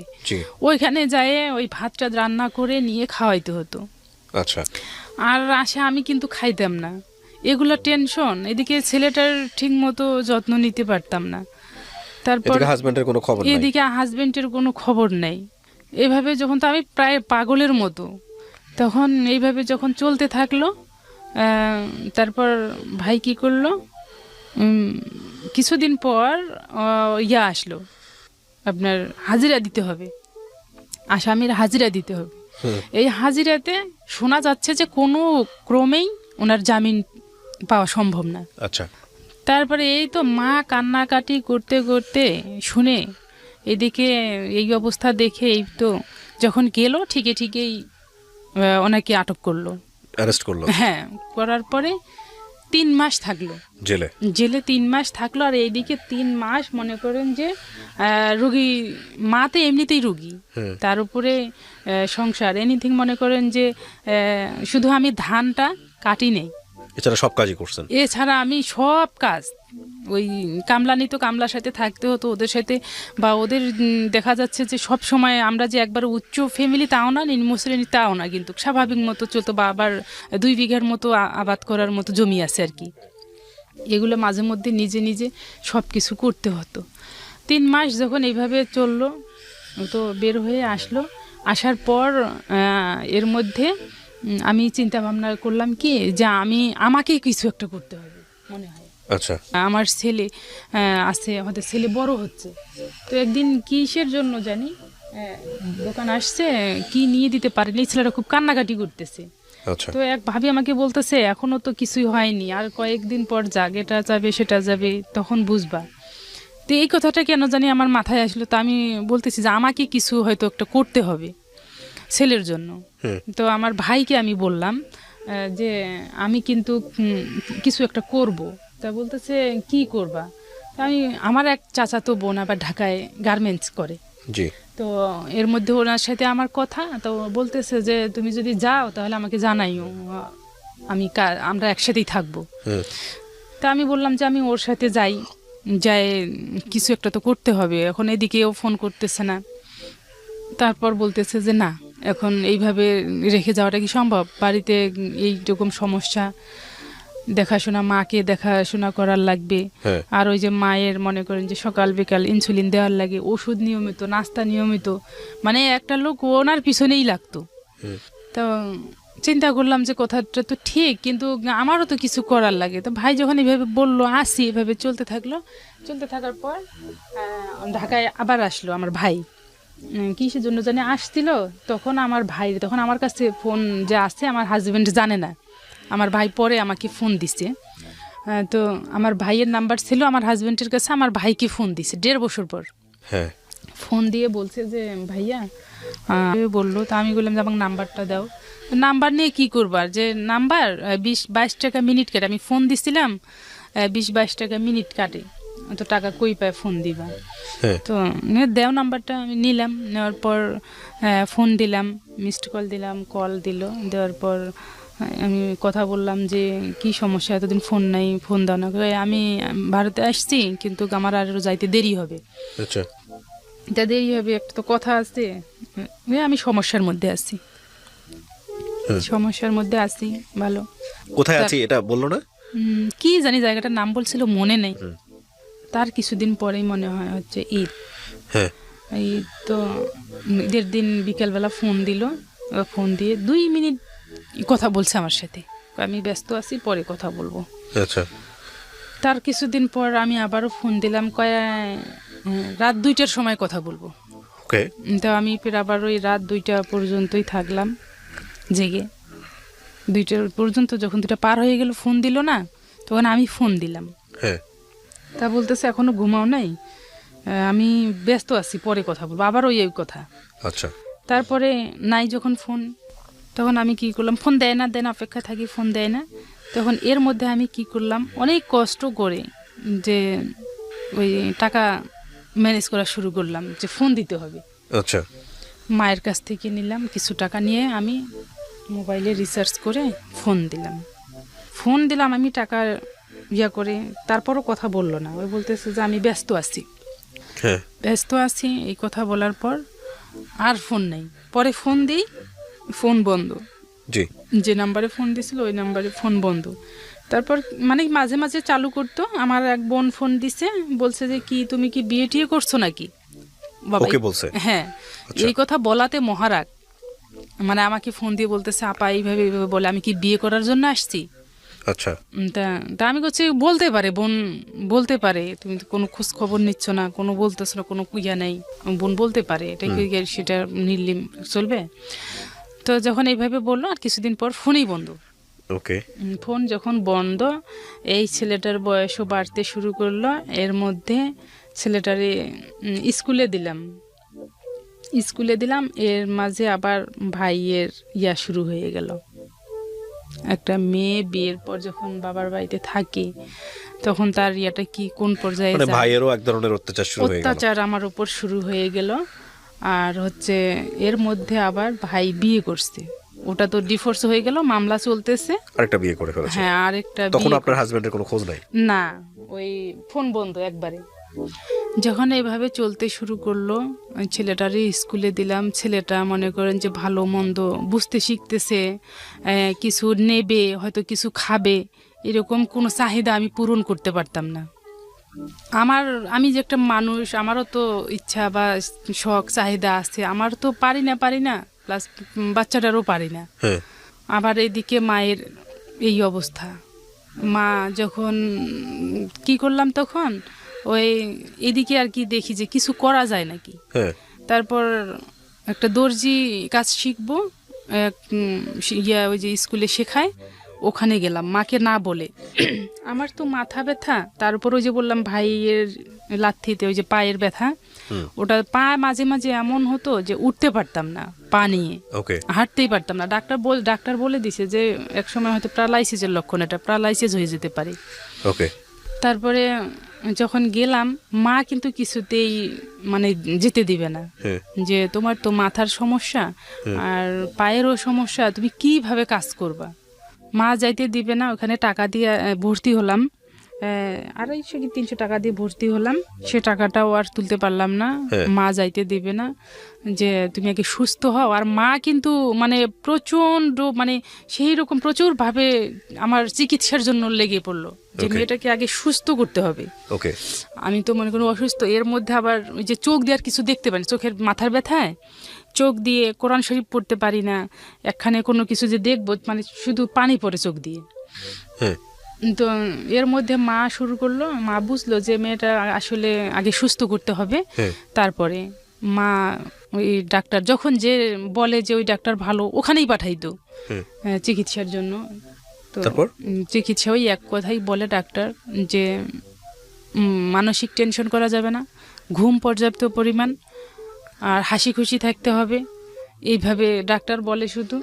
ওইখানে যায় ওই ভাতটা রান্না করে নিয়ে খাওয়াইতে হতো। আচ্ছা। আর আমি কিন্তু খাইতাম না, এগুলো টেনশন। এদিকে ছেলেটার ঠিক মতো যত্ন নিতে পারতাম না। তারপর এদিকে হাজবেন্ডের কোনো খবর নেই। এভাবে যখন, তো আমি প্রায় পাগলের মতো, তখন এইভাবে যখন চলতে থাকলো, তারপর ভাই কি করলো, কিছুদিন পর আসলো, আপনার হাজিরা দিতে হবে, আসামির হাজিরা দিতে হবে। এই হাজিরাতে শোনা যাচ্ছে যে কোনো ক্রমেই ওনার জামিন পাওয়া সম্ভব না। আচ্ছা। তারপরে এই তো মা কান্নাকাটি করতে করতে শুনে, এদিকে এই অবস্থা দেখে এই তো যখন গেল, ঠিকই ওনাকে আটক করলো, অ্যারেস্ট করলো। হ্যাঁ, করার পরে 3 মাস থাকলো জেলে 3 মাস থাকলো। আর এইদিকে 3 মাস মনে করেন যে রোগী, মা তো এমনিতেই রোগী, তার উপরে সংসার, এনিথিং মনে করেন যে শুধু আমি ধানটা কাটি নেই, এছাড়া সব কাজই করছেন। এছাড়া আমি সব কাজ, ওই কামলা নিত, কামলার সাথে থাকতে হতো ওদের সাথে। বা ওদের দেখা যাচ্ছে যে সব সময় আমরা যে একবার উচ্চ ফ্যামিলি তাও না, নিম্ন শ্রেণী তাও না, কিন্তু স্বাভাবিক মতো চলতো। বা আবার 2 বিঘার মতো আবাদ করার মতো জমি আছে আর কি। এগুলো মাঝে মধ্যে নিজে সব কিছু করতে হতো। 3 মাস যখন এইভাবে চললো, তো বের হয়ে আসলো। আসার পর এর মধ্যে আমি চিন্তা ভাবনা করলাম কি, যে আমাকে কিছু একটা করতে হবে মনে হয়। আচ্ছা। আমার ছেলে আছে, আমাদের ছেলে বড় হচ্ছে, তো একদিন কিসের জন্য জানি দোকান আসছে, কি নিয়ে দিতে পারেনি, ছেলেটা খুব কান্নাকাটি করতেছে। তো এক ভাবি আমাকে বলতেছে এখনো তো কিছুই হয়নি, আর কয়েকদিন পর যাক, এটা যাবে সেটা যাবে, তখন বুঝবা। তো এই কথাটা কেন জানি আমার মাথায় আসলো। তো আমি বলতেছি যে আমাকে কিছু হয়তো একটা করতে হবে। ছেলের জন্য। তো আমার ভাইকে আমি বললাম যে আমি কিন্তু কিছু একটা করব। তা বলতেছে কি করবা? আমি আমার এক চাচাতো বোন আবার ঢাকায় গার্মেন্টস করে, জি, তো এর মধ্যে ওনার সাথে আমার কথা, তো বলতেছে যে তুমি যদি যাও তাহলে আমাকে জানাইও, আমরা একসাথেই থাকবো। তা আমি বললাম যে আমি ওর সাথে যাই, কিছু একটা তো করতে হবে, এখন এদিকেও ফোন করতেছে না। তারপর বলতেছে যে না, এখন এইভাবে রেখে যাওয়াটা কি সম্ভব? বাড়িতে এইরকম সমস্যা, মাকে দেখাশোনা করার লাগবে। আর ওই যে মায়ের মনে করেন যে সকাল বিকাল ইনসুলিন দেওয়ার লাগে, ওষুধ নিয়মিত, নাস্তা নিয়মিত, মানে একটা লোক ওনার পিছনেই লাগতো। তো চিন্তা করলাম যে কথাটা তো ঠিক, কিন্তু আমারও তো কিছু করার লাগে। তো ভাই যখন এইভাবে বললো, আসি, এভাবে চলতে থাকলো। চলতে থাকার পর ঢাকায় আবার আসলো আমার ভাই, কিসের জন্য জানি আসছিল। তখন আমার কাছে ফোন যে আসছে, আমার হাজবেন্ড জানে না, আমার ভাই পরে আমাকে ফোন দিছে। তো আমার ভাইয়ের নাম্বার ছিল আমার হাজবেন্ডের কাছে, আমার ভাইকে ফোন দিছে 1.5 বছর পর। ফোন দিয়ে বলছে যে ভাইয়া বললো। তা আমি বললাম যে আমাকে নাম্বারটা দাও। নাম্বার নিয়ে কি করবার, যে নাম্বার 20-22 টাকা মিনিট কাটে, আমি ফোন দিছিলাম 20-22 টাকা মিনিট কাটে, তো টাকা কই পায় ফোন দিবা। তো দেও নাম্বারটা, আমি নিলাম। নেওয়ার পর ফোন দিলাম, মিসড কল দিলাম, কল দিল। দেওয়ার পর আমি কথা বললাম যে কি সমস্যা, এতদিন ফোন নাই, ফোন দাও না। আমি ভারতে আসছি, কিন্তু আমার আরও যাইতে দেরি হবে। আচ্ছা, তা দেরি হবে, একটা তো কথা আছে, আমি সমস্যার মধ্যে আছি, ভালো। কোথায় আছি এটা বললো না? কি জানি জায়গাটার নাম বলছিল, মনে নেই। তার কিছুদিন পরেই মনে হয় হচ্ছে ঈদ। ঈদ তো ঈদের দিন বিকেলবেলা ফোন দিল। ফোন দিয়ে 2 মিনিট কথা বলছে আমার সাথে, আমি ব্যস্ত আছি, পরে কথা বলবো। আচ্ছা। তার কিছুদিন পর আমি আবারও ফোন দিলাম, রাত 2টার সময় কথা বলবো। তো আমি ফের আবার ওই রাত 2টা পর্যন্তই থাকলাম জেগে। 2টা পর্যন্ত, যখন 2টা পার হয়ে গেল ফোন দিল না, তখন আমি ফোন দিলাম। তা বলতেছে এখনো ঘুমাও নাই, আমি ব্যস্ত আছি, পরে কথা বলবো। আবার ওই কথা। আচ্ছা। তারপরে নাই যখন ফোন, তখন আমি কি করলাম, ফোন দেয় না, অপেক্ষা থাকি, ফোন দেয় না। তখন এর মধ্যে আমি কি করলাম, অনেক কষ্ট করে যে ওই টাকা ম্যানেজ করা শুরু করলাম, যে ফোন দিতে হবে। আচ্ছা। মায়ের কাছ থেকে নিলাম কিছু টাকা, নিয়ে আমি মোবাইলে রিসার্চ করে ফোন দিলাম। আমি টাকা করে, তারপরও কথা বললো না। ওই বলতেছে যে আমি ব্যস্ত আছি। এই কথা বলার পর আর ফোন নেই। পরে ফোন দিই, ফোন বন্ধ। যে নাম্বারে ফোন দিছিল ওই নাম্বারে ফোন বন্ধ। তারপর মানে মাঝে মাঝে চালু করতো। আমার এক বোন ফোন দিছে, বলছে যে কি তুমি কি বিয়ে টিয়ে করছো নাকি? ওকে বলছে? হ্যাঁ। এই কথা বলাতে মহারাগ, মানে আমাকে ফোন দিয়ে বলতেছে আপা এইভাবে বলে, আমি কি বিয়ে করার জন্য আসছি? আচ্ছা। তা আমি করছি, বলতে পারে বোন, বলতে পারে, তুমি তো কোনো খোঁজ খবর নিচ্ছ না, কোনো বলতেছ না, কোনো ইয়া নেই, বোন বলতে পারে, এটা কি সেটা নির্লিম চলবে? তো যখন এইভাবে বললো, আর কিছুদিন পর ফোনই বন্ধ। ফোন যখন বন্ধ, এই ছেলেটার বয়সও বাড়তে শুরু করলো। এর মধ্যে ছেলেটারে স্কুলে দিলাম। এর মাঝে আবার ভাইয়ের ইয়া শুরু হয়ে গেল। একটা মেয়ে বিয়ের পর যখন বাবার বাড়িতে থাকে, তখন তার ইয়াটা কি কোন পর্যায়ে, মানে ভাইয়েরও এক ধরনের অত্যাচার আমার উপর শুরু হয়ে গেল। আর হচ্ছে এর মধ্যে আবার ভাই বিয়ে করছে, ওটা তো ডিভোর্স হয়ে গেল, মামলা চলতেছে, আরেকটা বিয়ে করে ফেলেছে। হ্যাঁ, আরেকটা। তখন আপনার হাজবেন্ডের কোনো খোঁজ নাই? না, ওই ফোন বন্ধ একবারে। যখন এইভাবে চলতে শুরু করলো, ছেলেটারই স্কুলে দিলাম। ছেলেটা মনে করেন যে ভালো মন্দ বুঝতে শিখতেছে, কিছু নেবে, হয়তো কিছু খাবে, এরকম কোনো চাহিদা আমি পূরণ করতে পারতাম না। আমি যে একটা মানুষ, আমারও তো ইচ্ছা বা শখ চাহিদা আছে, আমার তো পারি না, প্লাস বাচ্চাটারও পারি না। আবার এদিকে মায়ের এই অবস্থা। মা যখন কি করলাম, তখন ওই এদিকে আর কি দেখি যে কিছু করা যায় নাকি। তারপর একটা দর্জি কাজ শিখবো, ওই যে স্কুলে শেখায়, ওখানে গেলাম মাকে না বলে। আমার তো মাথা ব্যথা, তার উপর ওই যে বললাম ভাইয়ের লাথিতে ওই যে পায়ের ব্যথা, ওটা পা মাঝে মাঝে এমন হতো যে উঠতে পারতাম না। পা নিয়ে ওকে হাঁটতেই পারতাম না। ডাক্তার বলে দিছে যে একসময় হয়তো প্যারালাইসিসের লক্ষণ, এটা প্যারালাইসিস হয়ে যেতে পারে। ওকে তারপরে যখন গেলাম, মা কিন্তু কিছুতেই মানে যেতে দিবে না, যে তোমার তো মাথার সমস্যা আর পায়েরও সমস্যা, তুমি কিভাবে কাজ করবা। মা যাইতে দিবে না। ওখানে টাকা দিয়ে ভর্তি হলাম, 250 কি 300 টাকা দিয়ে ভর্তি হলাম। সে টাকাটাও আর তুলতে পারলাম না। মা যাইতে দিবে না, যে তুমি আগে সুস্থ হও। আর মা কিন্তু মানে প্রচণ্ড মানে সেই রকম প্রচুরভাবে আমার চিকিৎসার জন্য লেগে পড়লো, যে মেয়েটাকে আগে সুস্থ করতে হবে। ওকে আমি তো মনে করি অসুস্থ, এর মধ্যে আবার ওই যে চোখ দিয়ে আর কিছু দেখতে পারি, চোখের মাথার ব্যথায় চোখ দিয়ে কোরআন শরীফ পড়তে পারি না। একখানে কোনো কিছু যে দেখবো মানে শুধু পানি পড়ে চোখ দিয়ে। তো এর মধ্যে মা শুরু করলো, মা বুঝলো যে মেয়েটা আসলে আগে সুস্থ করতে হবে। তারপরে মা ওই ডাক্তার যখন যে বলে যে ওই ডাক্তার ভালো, ওখানেই পাঠাইতো চিকিৎসার জন্য। তো চিকিৎসা ওই এক কথাই বলে ডাক্তার যে মানসিক টেনশন করা যাবে না, ঘুম পর্যাপ্ত পরিমাণ, আর হাসি খুশি থাকতে হবে, এইভাবে ডাক্তার বলে শুধু।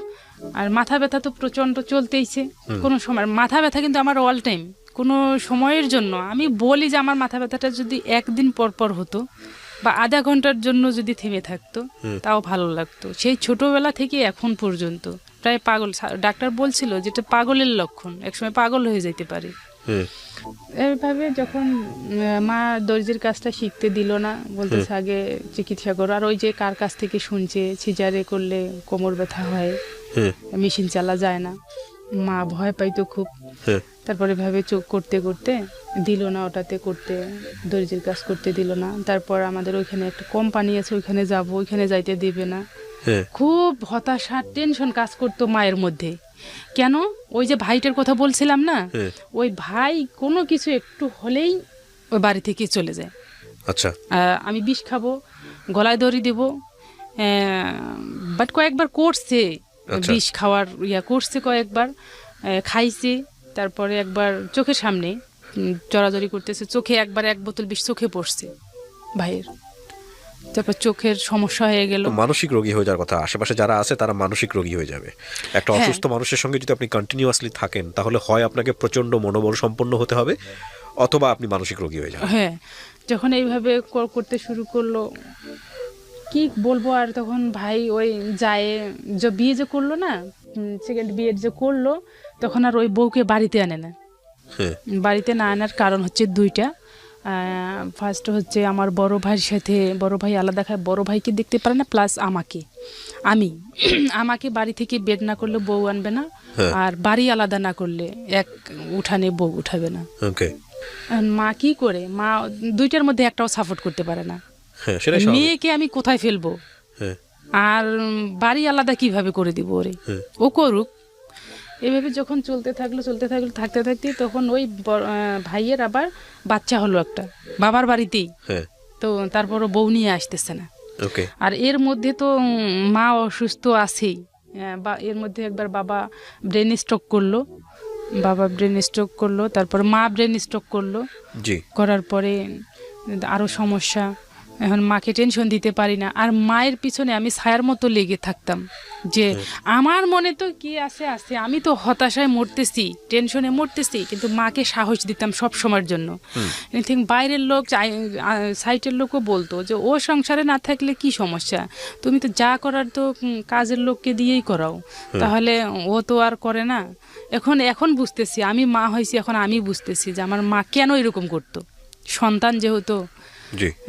আর মাথা ব্যথা তো প্রচণ্ড চলতেইছে কোনো সময়। মাথা ব্যথা কিন্তু আমার অল টাইম, কোনো সময়ের জন্য আমি বলি যে আমার মাথা ব্যথাটা যদি একদিন পর পর হতো বা আধা ঘন্টার জন্য যদি থেমে থাকতো তাও ভালো লাগতো। সেই ছোটবেলা থেকে এখন পর্যন্ত প্রায় পাগল। ডাক্তার বলছিল যেটা পাগলের লক্ষণ, একসময় পাগল হয়ে যেতে পারে। এইভাবে যখন মা দর্জির কাজটা শিখতে দিল না, বলতেছে আগে চিকিৎসা করো। আর ওই যে কার কাছ থেকে শুনছে সিজারে করলে কোমর ব্যথা হয়, মেশিন চালা যায় না, মা ভয় পাইতো খুব। তারপরে ভাবে চোখ করতে করতে দিল না, ওটাতে করতে দর্জির কাজ করতে দিল না। তারপর আমাদের ওইখানে একটা কোম্পানি আছে, ওইখানে যাব, ওইখানে যাইতে দিবে না। খুব হতাশা টেনশন কাজ করতো মায়ের মধ্যে। কেন? ওই যে ভাইটার কথা বলছিলাম না, ওই ভাই কোনো কিছু একটু হলেই ওই বাড়ি থেকে চলে যায়। আচ্ছা, আমি বিষ খাবো, গলায় দড়ি দেবো, বাট কয়েকবার করছে বিষ খাওয়ার করছে, কয়েকবার খাইছে। তারপরে একবার চোখের সামনে জড়াজড়ি করতেছে, চোখে একবার 1 বোতল বিষ চোখে পড়ছে ভাইয়ের। তারপর চোখের সমস্যা হয়ে গেল। মানসিক রোগী হয়ে যাওয়ার কথা। আশেপাশে যারা আছে তারা মানসিক রোগী হয়ে যাবে। একটা অসুস্থ মানুষের সঙ্গে যদি আপনি কন্টিনিউয়াসলি থাকেন, তাহলে হয় আপনাকে প্রচন্ড মনোবল সম্পন্ন হতে হবে, অথবা আপনি মানসিক রোগী হয়ে যাবেন। হ্যাঁ, যখন এইভাবে করতে শুরু করলো, কি বলবো আর, তখন ভাই ওই যায় যে বিয়ে যে করলো না, সেকেন্ড বিয়ে যে করলো, তখন আর ওই বউকে বাড়িতে আনে না। বাড়িতে না আনার কারণ হচ্ছে 2টা। ফার্স্ট হচ্ছে আমার বড় ভাইয়ের সাথে, বড় ভাই আলাদা খায়, বড় ভাইকে দেখতে পারে না, প্লাস আমাকে বাড়ি থেকে বের না করলে বউ আনবে না, আর বাড়ি আলাদা না করলে এক উঠানে বউ উঠাবে না। মা কি করে, মা 2টার মধ্যে একটাও সাপোর্ট করতে পারে না। মেয়েকে আমি কোথায় ফেলবো, আর বাড়ি আলাদা কিভাবে করে দিব ওরে, ও করুক। এইভাবে যখন চলতে থাকতে থাকতে তখন ওই ভাইয়ের আবার বাচ্চা হলো একটা বাবার বাড়িতেই। তো তারপরও বউ নিয়ে আসতেছে না। আর এর মধ্যে তো মা অসুস্থ আছেই, এর মধ্যে একবার বাবা ব্রেন স্ট্রোক করলো, তারপর মা ব্রেন স্ট্রোক করলো। করার পরে আরো সমস্যা। এখন মাকে টেনশন দিতে পারি না, আর মায়ের পিছনে আমি ছায়ার মতো লেগে থাকতাম, যে আমার মনে তো কি আছে, আমি তো হতাশায় মরতেছি, টেনশনে মরতেছি, কিন্তু মাকে সাহস দিতাম সব সময়ের জন্য। এনিথিং বাইরের লোক, সাইটের লোকও বলতো যে ও সংসারে না থাকলে কি সমস্যা, তুমি তো যা করার তো কাজের লোককে দিয়েই করাও, তাহলে ও তো আর করে না। এখন বুঝতেছি, আমি মা হয়েছি, এখন আমি বুঝতেছি যে আমার মা কেন এরকম করতো। সন্তান যেহেতু,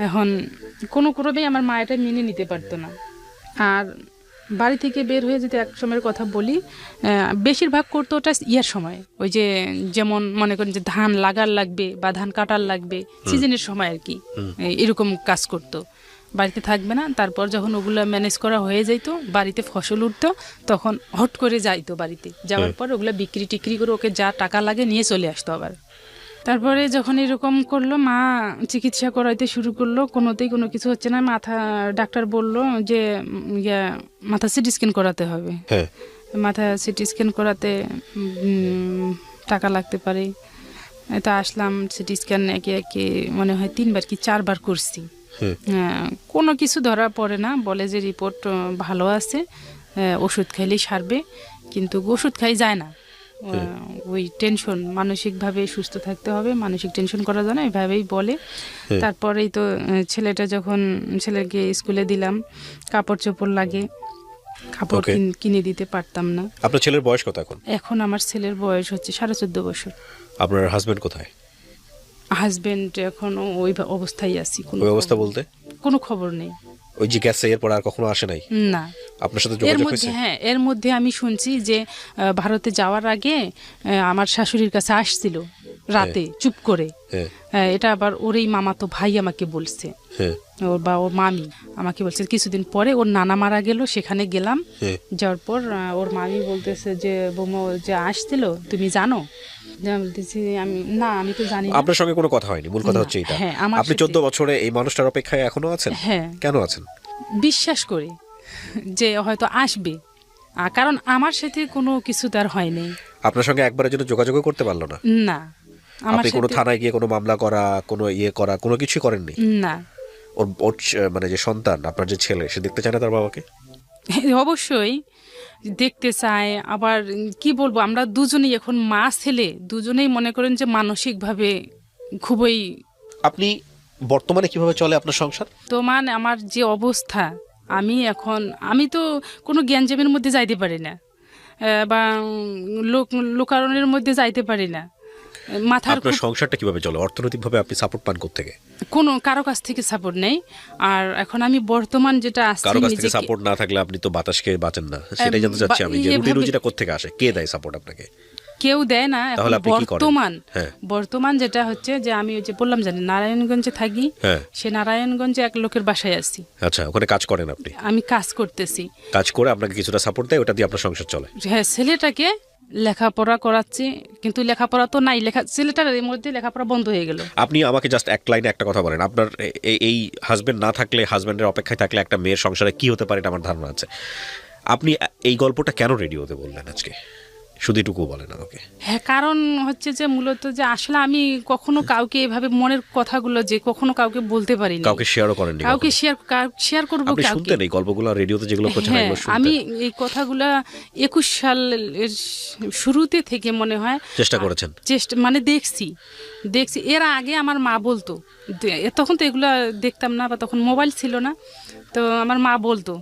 এখন কোনো ক্রমেই আমার মা এটা মেনে নিতে পারতো না। আর বাড়ি থেকে বের হয়ে যদি এক সময়ের কথা বলি, বেশিরভাগ করতো ওটা সময়, ওই যে যেমন মনে করেন যে ধান লাগার লাগবে বা ধান কাটার লাগবে, সিজনের সময় আর কি, এরকম কাজ করতো। বাড়িতে থাকবে না, তারপর যখন ওগুলো ম্যানেজ করা হয়ে যেত, বাড়িতে ফসল উঠতো, তখন হট করে যাইতো বাড়িতে, যাওয়ার পর ওগুলো বিক্রি টিক্রি করে ওকে যা টাকা লাগে নিয়ে চলে আসতো আবার। তারপরে যখন এরকম করলো, মা চিকিৎসা করাইতে শুরু করলো, কোনোতেই কোনো কিছু হচ্ছে না। ডাক্তার বললো যে মাথা সিটি স্ক্যান করাতে হবে। মাথা সিটি স্ক্যান করাতে টাকা লাগতে পারে। তা আসলাম, সিটি স্ক্যান একে মনে হয় 3বার কি 4বার করছি। কোনো কিছু ধরা পড়ে না, বলে যে রিপোর্ট ভালো আছে, ওষুধ খাইলেই সারবে, কিন্তু ওষুধ খাই যায় না। ওই টেনশন, মানসিকভাবে সুস্থ থাকতে হবে, মানসিক টেনশন করা যায় না, এভাবেই বলে। তারপরেই তো ছেলেটা যখন ছেলেকে স্কুলে দিলাম, কাপড় চোপড় লাগে, কাপড় কিনে দিতে পারতাম না। আপনার ছেলের বয়স কত এখন? এখন আমার ছেলের বয়স হচ্ছে 14.5 বছর। আপনার হাজবেন্ড কোথায়? হাজবেন্ড এখন ওই অবস্থায় আছি। ওই অবস্থা বলতে কোনো খবর নেই। ওই যে গেছে, এরপর আর কখনো আসে নাই? না। আপনার সাথে যোগাযোগ হয়েছে? হ্যাঁ, এর মধ্যে আমি শুনছি যে ভারতে যাওয়ার আগে আমার শাশুড়ির কাছে আসছিল রাতে চুপ করে। এটা আবার ওরই মামাতো ভাই আমাকে বলছে, ওর মামি আমাকে বলছে। কিছুদিন পরে ওর নানা মারা গেল, সেখানে গেলাম। যাওয়ার পর ওর মামি বলতেছে যে বৌমা যে আসছিল তুমি জানো? বলতেছি আমি না, আমি তো জানি না। আপনার সঙ্গে কোনো কথা হয়নি? মূল কথা হচ্ছে এটা, আপনি 14 বছরে এই মানুষটার অপেক্ষায় এখনো আছেন। হ্যাঁ। কেন আছেন? বিশ্বাস করে যে হয়তো আসবে, কারণ আমার সাথে কোনো কিছু তার হয়নি। আপনার সঙ্গে একবারের জন্য যোগাযোগও করতে পারলো না? না। আপনি কোনো থানায় গিয়ে কোনো মামলা করা, কোনো করা, কোনো কিছুই করেননি? না। ওর মানে যে সন্তান, আপনার যে ছেলে, সে দেখতে চায় না তার বাবাকে? অবশ্যই দেখতে চায়। আবার কি বলবো, আমরা দুজনেই এখন মা ছেলে দুজনেই মনে করেন যে মানসিকভাবে খুবই। আপনি বর্তমানে কিভাবে চলে আপনার সংসার? আমার যে অবস্থা, আমি তো কোনো জ্ঞানজামের মধ্যে যাইতে পারি না, বা লোকারণের মধ্যে যাইতে পারি না। আপনার সংসারটা কিভাবে চলে? অর্থনৈতিকভাবে আপনি সাপোর্ট পান কোত্থেকে? কোনো কারো কাছ থেকে সাপোর্ট নেই। আর এখন আমি বর্তমান যেটা আসছে, কারো কাছ থেকে সাপোর্ট না থাকলে আপনি তো বাতাস খেয়ে বাঁচেন না, সেটাই জানতে চাচ্ছি আমি, যে রুটি রুজিটা কোত্থেকে আসে, কে দেয় সাপোর্ট আপনাকে? কেউ দেয় না। বর্তমান যেটা হচ্ছে যে আমি ওই যে বললাম জানি নারায়ণগঞ্জে থাকি, সে নারায়ণগঞ্জে এক লোকের বাসায় আছি। আচ্ছা, ওখানে কাজ করেন আপনি? আমি কাজ করতেছি, কাজ করে আপনাকে কিছুটা সাপোর্ট দেয়, ওটা দিয়ে আপনার সংসার চলে। হ্যাঁ, ছেলেটাকে লেখাপড়া করাচ্ছি, কিন্তু লেখাপড়া তো নাই, ছেলেটার এর মধ্যে লেখাপড়া বন্ধ হয়ে গেল। আপনি আমাকে জাস্ট এক লাইনে একটা কথা বলেন, আপনার এই হাজবেন্ড না থাকলে, হাজবেন্ডের অপেক্ষায় থাকলে একটা মেয়ের সংসারে কি হতে পারে, এটা আমার ধারণা আছে। আপনি এই গল্পটা কেন রেডিওতে বললেন আজকে, শুধু এটুকু বলেন আমাকে। হ্যাঁ, কারণ হচ্ছে যে মূলত যে আসলে আমি কখনো কাউকে এভাবে মনের কথাগুলো যে কখনো কাউকে বলতে পারিনি, কাউকে শেয়ারও করেননি। কাউকে শেয়ার করব আপনি শুনতেন এই গল্পগুলো রেডিওতে যেগুলো প্রচার হয়, এগুলো শুনতেন? আমি এই কথাগুলো 21 সালের শুরুতে থেকে মনে হয় চেষ্টা করেছেন, মানে দেখছি। এর আগে আমার মা বলতো, তখন তো এগুলা দেখতাম না, বা তখন মোবাইল ছিল না, তো আমার মা বলতো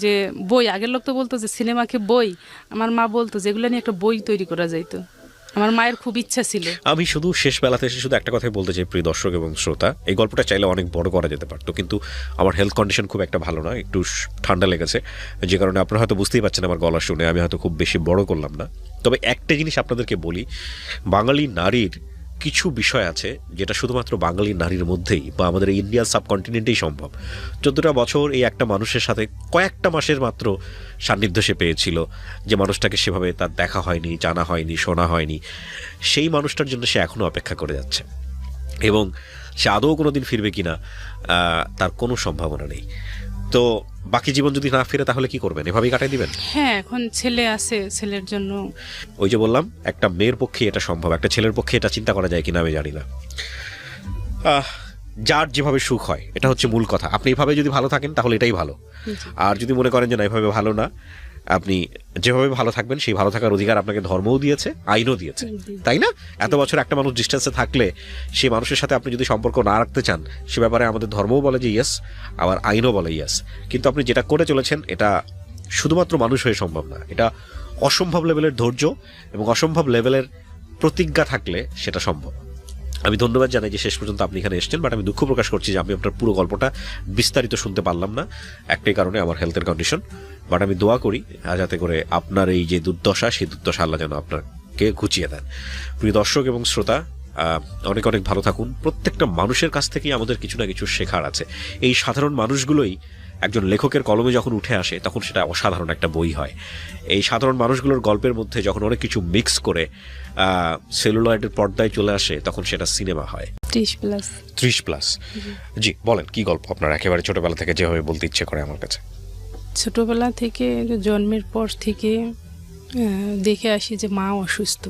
যে বই, আগের লোক তো বলতো যে সিনেমাকে বই, আমার মা বলতো যেগুলো নিয়ে একটা বই তৈরি করা যাইতো। আমার মায়ের খুব ইচ্ছা ছিল। আমি শুধু শেষ বেলাতে এসে শুধু একটা কথাই বলতে চাই, প্রিয় দর্শক এবং শ্রোতা, এই গল্পটা চাইলে অনেক বড় করা যেতে পারতো, কিন্তু আমার হেলথ কন্ডিশন খুব একটা ভালো না, একটু ঠান্ডা লেগেছে, যে কারণে আপনারা হয়তো বুঝতেই পারছেন আমার গলা শুনে, আমি হয়তো খুব বেশি বড় করলাম না। তবে একটা জিনিস আপনাদেরকে বলি, বাঙালি নারীর কিছু বিষয় আছে যেটা শুধুমাত্র বাঙালি নারীর মধ্যেই বা আমাদের ইন্ডিয়ান সাবকন্টিনেন্টেই সম্ভব। 14টা বছর এই একটা মানুষের সাথে কয়েকটা মাসের মাত্র সান্নিধ্য সে পেয়েছিল, যে মানুষটাকে সেভাবে তার দেখা হয়নি, জানা হয়নি, শোনা হয়নি, সেই মানুষটার জন্য সে এখনও অপেক্ষা করে যাচ্ছে, এবং সে আদৌ কোনো দিন ফিরবে কিনা তার কোনো সম্ভাবনা নেই। তো বাকি জীবন যদি না ফিরে তাহলে কি করবেন? এভাবেই কাটাই দিবেন? হ্যাঁ, এখন ছেলে আছে, ছেলের জন্য। ওই যে বললাম, একটা মেয়ের পক্ষে এটা সম্ভব, একটা ছেলের পক্ষে এটা চিন্তা করা যায় কিনা আমি জানি না। যার যেভাবে সুখ হয়, এটা হচ্ছে মূল কথা। আপনি এভাবে যদি ভালো থাকেন তাহলে এটাই ভালো, আর যদি মনে করেন যে না এভাবে ভালো না, আপনি যেভাবে ভালো থাকবেন সেই ভালো থাকার অধিকার আপনাকে ধর্মও দিয়েছে, আইনও দিয়েছে, তাই না? এত বছর একটা মানুষ ডিস্টেন্সে থাকলে সেই মানুষের সাথে আপনি যদি সম্পর্ক না রাখতে চান, সে ব্যাপারে আমাদের ধর্মও বলে যে ইয়েস, আবার আইনও বলে ইয়েস। কিন্তু আপনি যেটা করে চলেছেন এটা শুধুমাত্র মানুষ হয়ে সম্ভব না, এটা অসম্ভব লেভেলের ধৈর্য এবং অসম্ভব লেভেলের প্রতিজ্ঞা থাকলে সেটা সম্ভব। আমি ধন্যবাদ জানাই যে শেষ পর্যন্ত আপনি এখানে এসেছেন, বাট আমি দুঃখ প্রকাশ করছি যে আমি আপনার পুরো গল্পটা বিস্তারিত শুনতে পারলাম না, একটাই কারণে, আমার হেলথের কন্ডিশন। বাট আমি দোয়া করি যাতে করে আপনার এই যে দুর্দশা, সেই দুর্দশা আল্লাহ যেন আপনাকে ঘুচিয়ে দেন। প্রিয় দর্শক এবং শ্রোতা, অনেক অনেক ভালো থাকুন। প্রত্যেকটা মানুষের কাছ থেকেই আমাদের কিছু না কিছু শেখার আছে। এই সাধারণ মানুষগুলোই একজন লেখকের কলমে যখন উঠে আসে তখন সেটা অসাধারণ একটা বই হয়। এই সাধারণ মানুষগুলোর গল্পের মধ্যে যখন অনেক কিছু মিক্স করে সেলুলয়েডের পর্দায় চলে আসে তখন সেটা সিনেমা হয়। 30+। জি, বলেন কি গল্প আপনার একেবারে ছোটবেলা থেকে যেভাবে বলতে ইচ্ছে করে আমার কাছে? ছোটবেলা থেকে, জন্মের পর থেকে দেখে আসি যে মা অসুস্থ।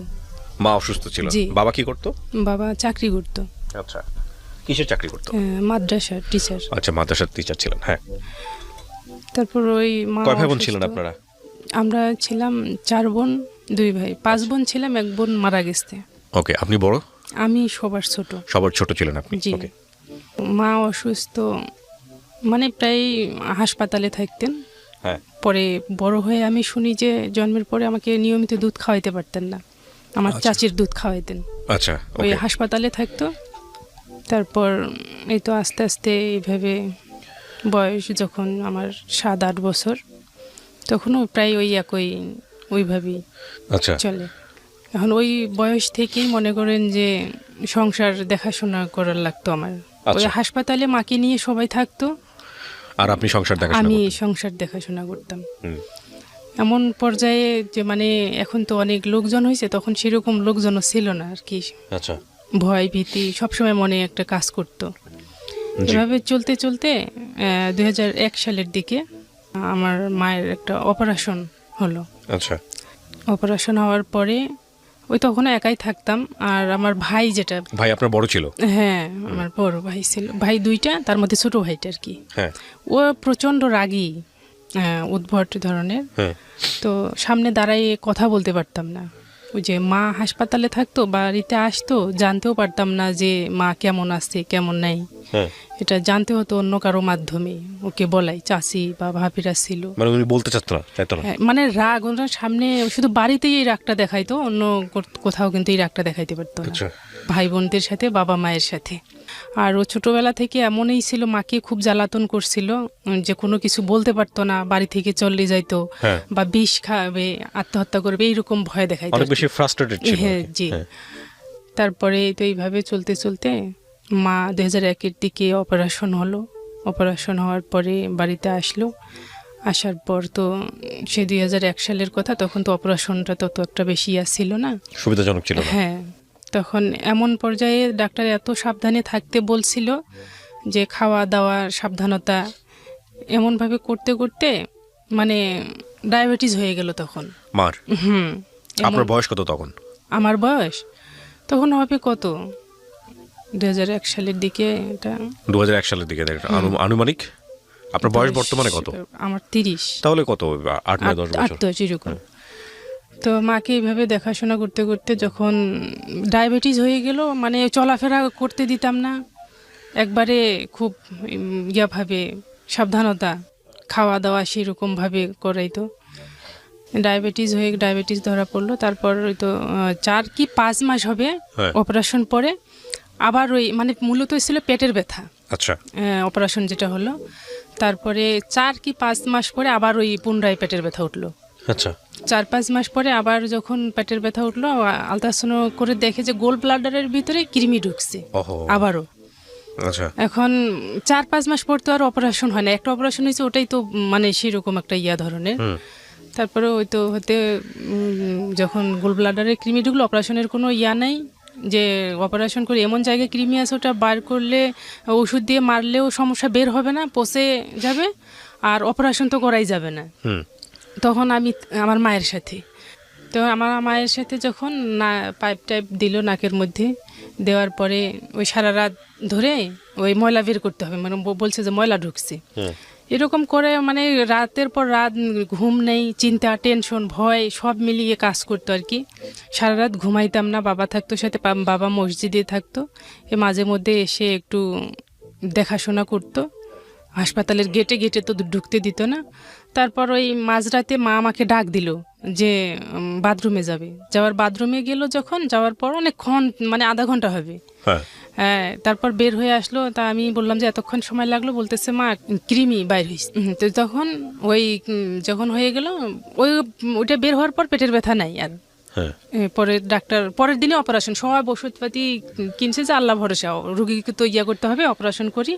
মা অসুস্থ ছিল? বাবা কি করতো? বাবা চাকরি করতো। আচ্ছা, কিসের চাকরি করতো? মাদ্রাসার টিচার। আচ্ছা, মাদ্রাসার টিচার ছিলেন। হ্যাঁ, তারপর ওই মা কয় ভাই বোন অসুস্থ। ছিলেন আপনারা? আমরা ছিলাম 4 বোন 2 ভাই, 5 বোন ছিলাম, 1 বোন মারা গেছে। ওকে, আপনি বড়? আমি সবার ছোট। সবার ছোট ছিলেন আপনি? জি। ওকে। মা অসুস্থ, মানে প্রায় হাসপাতালে থাকতেন। হ্যাঁ। পরে বড় হয়ে আমি শুনি যে জন্মের পরে আমাকে নিয়মিত দুধ খাওয়াইতে পারতেন না, আমার চাচির দুধ খাওয়াইতেন। আচ্ছা, ওই ওকে। হাসপাতালে থাকতো। তারপর এই তো আস্তে আস্তে এইভাবে বয়স যখন আমার 7-8 বছর, তখনও প্রায় ওই একই ওইভাবেই আচ্ছা, চলে। এখন ওই বয়স থেকেই মনে করেন যে সংসার দেখাশোনা করার লাগতো আমার। ওই আচ্ছা। হাসপাতালে মাকে নিয়ে সবাই থাকতো, আর আপনি সংসার দেখাশোনা আমি করতেন? সংসার দেখাশোনা করতাম। হুম। এমন পর্যায়ে যে মানে এখন তো অনেক লোকজন হয়েছে, তখন সেরকম লোকজনও ছিল না আর কি। আচ্ছা। ভয় ভীতি সবসময় মনে একটা কাজ করতো। জি। এভাবে চলতে চলতে 2001 সালের দিকে আমার মায়ের একটা অপারেশন হলো। আচ্ছা। অপারেশন হওয়ার পরে ওই তখন একাই থাকতাম। আর আমার ভাই যেটা, ভাই আপনার বড় ছিল? হ্যাঁ আমার বড় ভাই ছিল, ভাই 2টা, তার মধ্যে ছোট ভাইটা আর কি। হ্যাঁ। ও প্রচণ্ড রাগী, উদ্ভট ধরনের। হ্যাঁ। তো সামনে দাঁড়াইয়ে কথা বলতে পারতাম না। ওই যে মা হাসপাতালে থাকতো, বাড়িতে আসতো, জানতেও পারতাম না যে মা কেমন আছে কেমন নাই। হ্যাঁ। এটা জানতে হতো অন্য কারো মাধ্যমে, ওকে বলাই চাচি বা ভাবিরা ছিল। মানে উনি বলতে চাইতো না? হ্যাঁ, মানে রাগ ওনার সামনে, শুধু বাড়িতেই এই রাগটা দেখাইতো, অন্য কোথাও কিন্তু এই রাগটা দেখাইতে পারতো না। আচ্ছা। ভাই বোনদের সাথে, বাবা মায়ের সাথে। আর ও ছোটবেলা থেকে এমনই ছিল, মাকে খুব জ্বালাতন করছিল, যে কোনো কিছু বলতে পারতো না, বাড়ি থেকে চলে যাইতো, হ্যাঁ। বা বিষ খাবে, আত্মহত্যা করবে, এইরকম ভয় দেখাইতো। অনেক বেশি ফ্রাস্ট্রেটেড ছিল। হ্যাঁ, আর কি। জি। হ্যাঁ। তারপরে তো এইভাবে চলতে চলতে মা 2001-এর দিকে অপারেশন হলো। অপারেশন হওয়ার পরে বাড়িতে আসলো। আসার পর তো সে 2001 সালের কথা, তখন তো অপারেশনটা তত একটা বেশি ছিল না, সুবিধাজনক ছিল না। হ্যাঁ। তখন এমন পর্যায়ে ডাক্তার এত সাবধানে থাকতে বলছিল যে খাওয়া দাওয়া সাবধানতা, এমনভাবে করতে করতে মানে ডায়াবেটিস হয়ে গেল তখন। মার? হুম। আপনার বয়স কত তখন? আমার বয়স তখন হবে কত, 2001 সালের দিকে, এটা 2001 সালের দিকে। আনুমানিক আপনার বয়স বর্তমানে কত? আমার 30। তাহলে কত, 8-9-10 বছর? 8 এরকম। তো মাকে এইভাবে দেখাশোনা করতে করতে যখন ডায়াবেটিস হয়ে গেল, মানে চলাফেরা করতে দিতাম না একবারে, খুব ভাবে সাবধানতা, খাওয়া দাওয়া সেরকমভাবে করাইতো। ডায়াবেটিস ধরা পড়লো। তারপর ওই তো 4 কি 5 মাস হবে হ্যাঁ। অপারেশন পরে, আবার ওই মানে মূলত ছিল পেটের ব্যথা। আচ্ছা। অপারেশন যেটা হলো, তারপরে 4 কি 5 মাস পরে আবার ওই পুনরায় পেটের ব্যথা উঠলো। আচ্ছা। 4-5 মাস পরে আবার যখন পেটের ব্যথা উঠলো, আলট্রাসাউন্ড করে দেখে যে গোল ব্লাডারের ভিতরে কৃমি ঢুকছে ওহো। আবারও। আচ্ছা। এখন 4-5 মাস পর তো আর অপারেশন হয় না, একটা অপারেশন হয়েছে, ওটাই তো মানে সেরকম একটা ধরনের। তারপরে ওই তো হতে যখন গোল ব্লাডারে কৃমি ঢুকলো, অপারেশনের কোনো নাই, যে অপারেশন করে এমন জায়গায় কৃমি আছে, ওটা বার করলে ওষুধ দিয়ে মারলেও সমস্যা বের হবে না, পচে যাবে, আর অপারেশন তো করাই যাবে না। তখন আমি আমার মায়ের সাথে, তো আমার মায়ের সাথে যখন না পাইপ টাইপ দিল নাকের মধ্যে, দেওয়ার পরে ওই সারা রাত ধরে ওই ময়লা বের করতে হবে, মানে বলছে যে ময়লা ঢুকছে, এরকম করে মানে রাতের পর রাত ঘুম নেই, চিন্তা, টেনশন, ভয় সব মিলিয়ে কাজ করতো আর কি। সারা রাত ঘুমাইতাম না, বাবা থাকতো সাথে, বাবা মসজিদে থাকতো, মাঝে মধ্যে এসে একটু দেখাশোনা করতো। হাসপাতালের গেটে গেটে তো ঢুকতে দিত না। তারপর ওই মাঝরাতে মা আমাকে ডাক দিল যে বাথরুমে যাবে, বাথরুমে গেল যখন, যাওয়ার পর অনেকক্ষণ, মানে আধা ঘন্টা হবে, হ্যাঁ। তারপর বের হয়ে আসলো, তা আমি বললাম যে এতক্ষণ সময় লাগলো, বলতেছে মা কৃমি বাইর হয়েছে। তো তখন ওই যখন হয়ে গেল, ওইটা বের হওয়ার পর পেটের ব্যথা নাই আর। পরে ডাক্তার পরের দিনে অপারেশন, সব ওষুধপাতি কিনছে যে আল্লাহ ভরসা, রুগীকে তো করতে হবে, অপারেশন করি,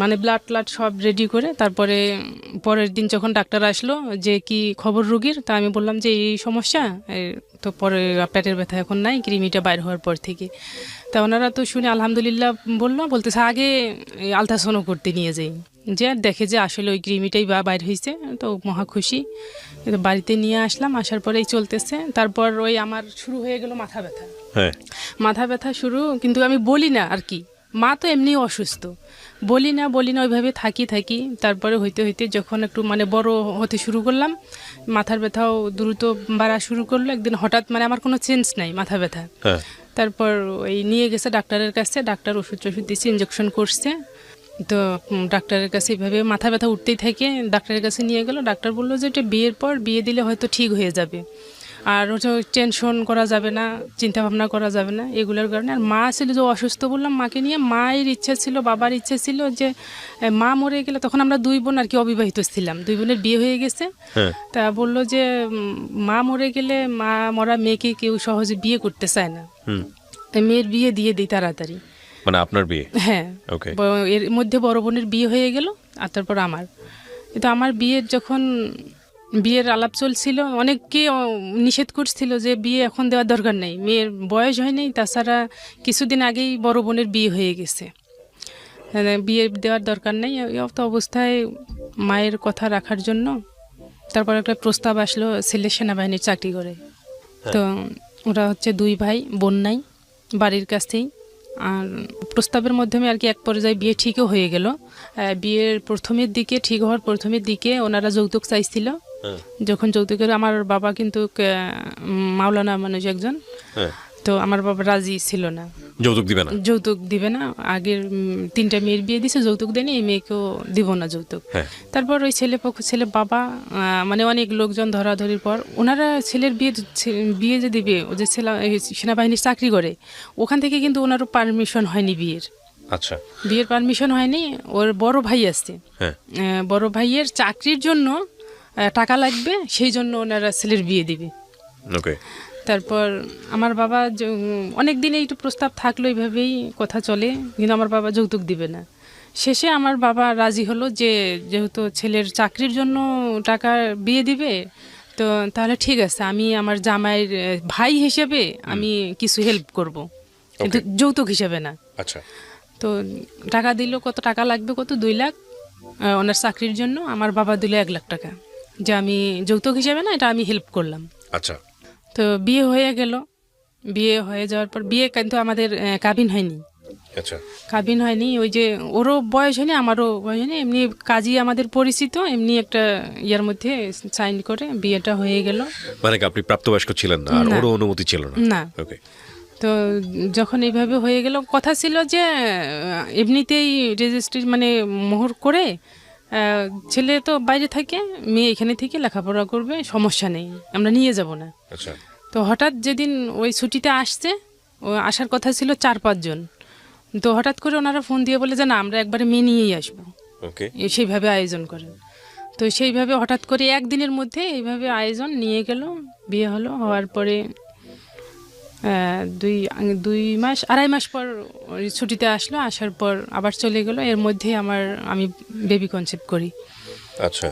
মানে ব্লাড ট্লাড সব রেডি করে। তারপরে পরের দিন যখন ডাক্তার আসলো যে কি খবর রুগীর, তা আমি বললাম যে এই সমস্যা, তো পরে পেটের ব্যথা এখন নাই, কৃমিটা বাইর হওয়ার পর থেকে। তা ওনারা তো শুনে আলহামদুলিল্লাহ বলতেছে আগে আলট্রাসাউন্ড করতে নিয়ে যাই, যে দেখে যে আসলে ওই কৃমিটাই বাইর হয়েছে, তো মহা খুশি। বাড়িতে নিয়ে আসলাম, আসার পরেই চলতেছে। তারপর ওই আমার শুরু হয়ে গেল মাথা ব্যথা। মাথা ব্যথা শুরু, কিন্তু আমি বলি না আর কি, মা তো এমনি অসুস্থ, বলি না ওইভাবে থাকি তারপরে হইতে হইতে যখন একটু মানে বড় হতে শুরু করলাম, মাথার ব্যথাও দ্রুত বাড়া শুরু করলো। একদিন হঠাৎ মানে আমার কোনো চেঞ্জ নাই মাথা ব্যথা। হ্যাঁ। তারপর ওই নিয়ে গেছে ডাক্তারের কাছে, ডাক্তার ওষুধ দিয়েছে, ইঞ্জেকশন করছে। তো ডাক্তারের কাছে এইভাবে মাথা ব্যথা উঠতেই থাকে, ডাক্তারের কাছে নিয়ে গেল। ডাক্তার বললো যে এটা বিয়ের পর বিয়ে দিলে হয়তো ঠিক হয়ে যাবে, আর হচ্ছে টেনশন করা যাবে না, চিন্তা ভাবনা করা যাবে না এগুলোর কারণে। আর মা ছিল যে অসুস্থ, বললাম মাকে নিয়ে, মায়ের ইচ্ছা ছিল, বাবার ইচ্ছা ছিল যে মা মরে গেলে, তখন আমরা 2 বোন আর কি অবিবাহিত ছিলাম, 2 বোনের বিয়ে হয়ে গেছে। হ্যাঁ। তা বললো যে মা মরে গেলে মা মরা মেয়েকে কেউ সহজে বিয়ে করতে চায় না, মেয়ের বিয়ে দিয়ে দিই তাড়াতাড়ি। মানে আপনার বিয়ে? হ্যাঁ। ওকে। এর মধ্যে বড় বোনের বিয়ে হয়ে গেল, আর তারপর আমার। কিন্তু আমার বিয়ের যখন বিয়ের আলাপ চলছিল, অনেককে নিষেধ করছিল যে বিয়ে এখন দেওয়ার দরকার নেই, মেয়ের বয়স হয়নি, তাছাড়া কিছুদিন আগেই বড় বোনের বিয়ে হয়ে গেছে, বিয়ে দেওয়ার দরকার নেই। এই অবস্থায় মায়ের কথা রাখার জন্য তারপর একটা প্রস্তাব আসলো, ছেলে সেনাবাহিনীর চাকরি করে। তো ওরা হচ্ছে 2 ভাই, বোন নাই, বাড়ির কাছেই। আর প্রস্তাবের মাধ্যমে আর কি এক পর্যায়ে বিয়ে ঠিকও হয়ে গেল। বিয়ের ঠিক হওয়ার প্রথমের দিকে ওনারা যৌতুক চাইছিল। যখন যৌতুকের, আমার বাবা কিন্তু মাওলানা মানুষ একজন, তো আমার বাবা রাজি ছিল না, যৌতুক দিবে না। আগের 3টা মেয়ের বিয়ে দিছে, যৌতুক দেয়নি, এই মেয়েকেও দিব না যৌতুক। তারপর ওই ছেলে বাবা মানে অনেক লোকজন ধরাধরির পর ওনারা ছেলের বিয়ে যে দিবে, ও যে সেনাবাহিনীর চাকরি করে, ওখান থেকে কিন্তু ওনারও পারমিশন হয়নি বিয়ের। আচ্ছা। বিয়ের পারমিশন হয়নি। ওর বড় ভাই আছে, বড় ভাইয়ের চাকরির জন্য টাকা লাগবে, সেই জন্য ওনারা ছেলের বিয়ে দিবে। ওকে। তারপর আমার বাবা অনেক দিন একটু প্রস্তাব থাকলো, এইভাবেই কথা চলে, কিন্তু আমার বাবা যৌতুক দিবে না। শেষে আমার বাবা রাজি হলো যে যেহেতু ছেলের চাকরির জন্য টাকা বিয়ে দিবে, তো তাহলে ঠিক আছে, আমি আমার জামাইয়ের ভাই হিসেবে আমি কিছু হেল্প করব, কিন্তু যৌতুক হিসেবে না। আচ্ছা। তো টাকা দিল, কত টাকা লাগবে, 2 লাখ ওনার চাকরির জন্য। আমার বাবা দিল 1 লাখ টাকা, যে আমি যৌতুক হিসেবে না, এটা আমি হেল্প করলাম। আচ্ছা। তো বিয়ে হয়ে গেল। বিয়ে হয়ে যাওয়ার পর বিয়ে কিন্তু আমাদের কাবিন হয়নি। আচ্ছা। কাবিন হয়নি, ওই যে ওরও বয়স হয়নি, আমারও বয়স হয়নি, এমনি কাজী আমাদের পরিচিত, এমনি একটা ইয়ার মধ্যে সাইন করে বিয়েটা হয়ে গেল। মানে আপনি প্রাপ্তবয়স্ক ছিলেন না, আর ওরও অনুমতি ছিল না? না। ওকে। তো যখন এইভাবে হয়ে গেল, কথা ছিল যে এমনিতেই রেজিস্ট্রি মানে মোহর করে, ছেলে তো বাইরে থাকে, মেয়ে এখানে থেকে লেখাপড়া করবে, সমস্যা নেই, আমরা নিয়ে যাব না। আচ্ছা। তো হঠাৎ যেদিন ওই ছুটিতে আসছে, আসার কথা ছিল 4-5 জন, তো হঠাৎ করে ওনারা ফোন দিয়ে বলে যে না, আমরা একবারে মেয়ে নিয়েই আসবো। ওকে। সেইভাবে আয়োজন করেন। তো সেইভাবে হঠাৎ করে একদিনের মধ্যে এইভাবে আয়োজন নিয়ে গেল, বিয়ে হলো। হওয়ার পরে 2.5 মাস পর ছুটিতে আসলো, আসার পর আবার চলে গেল। এর মধ্যে আমি বেবি কনসেপ্ট করি। আচ্ছা।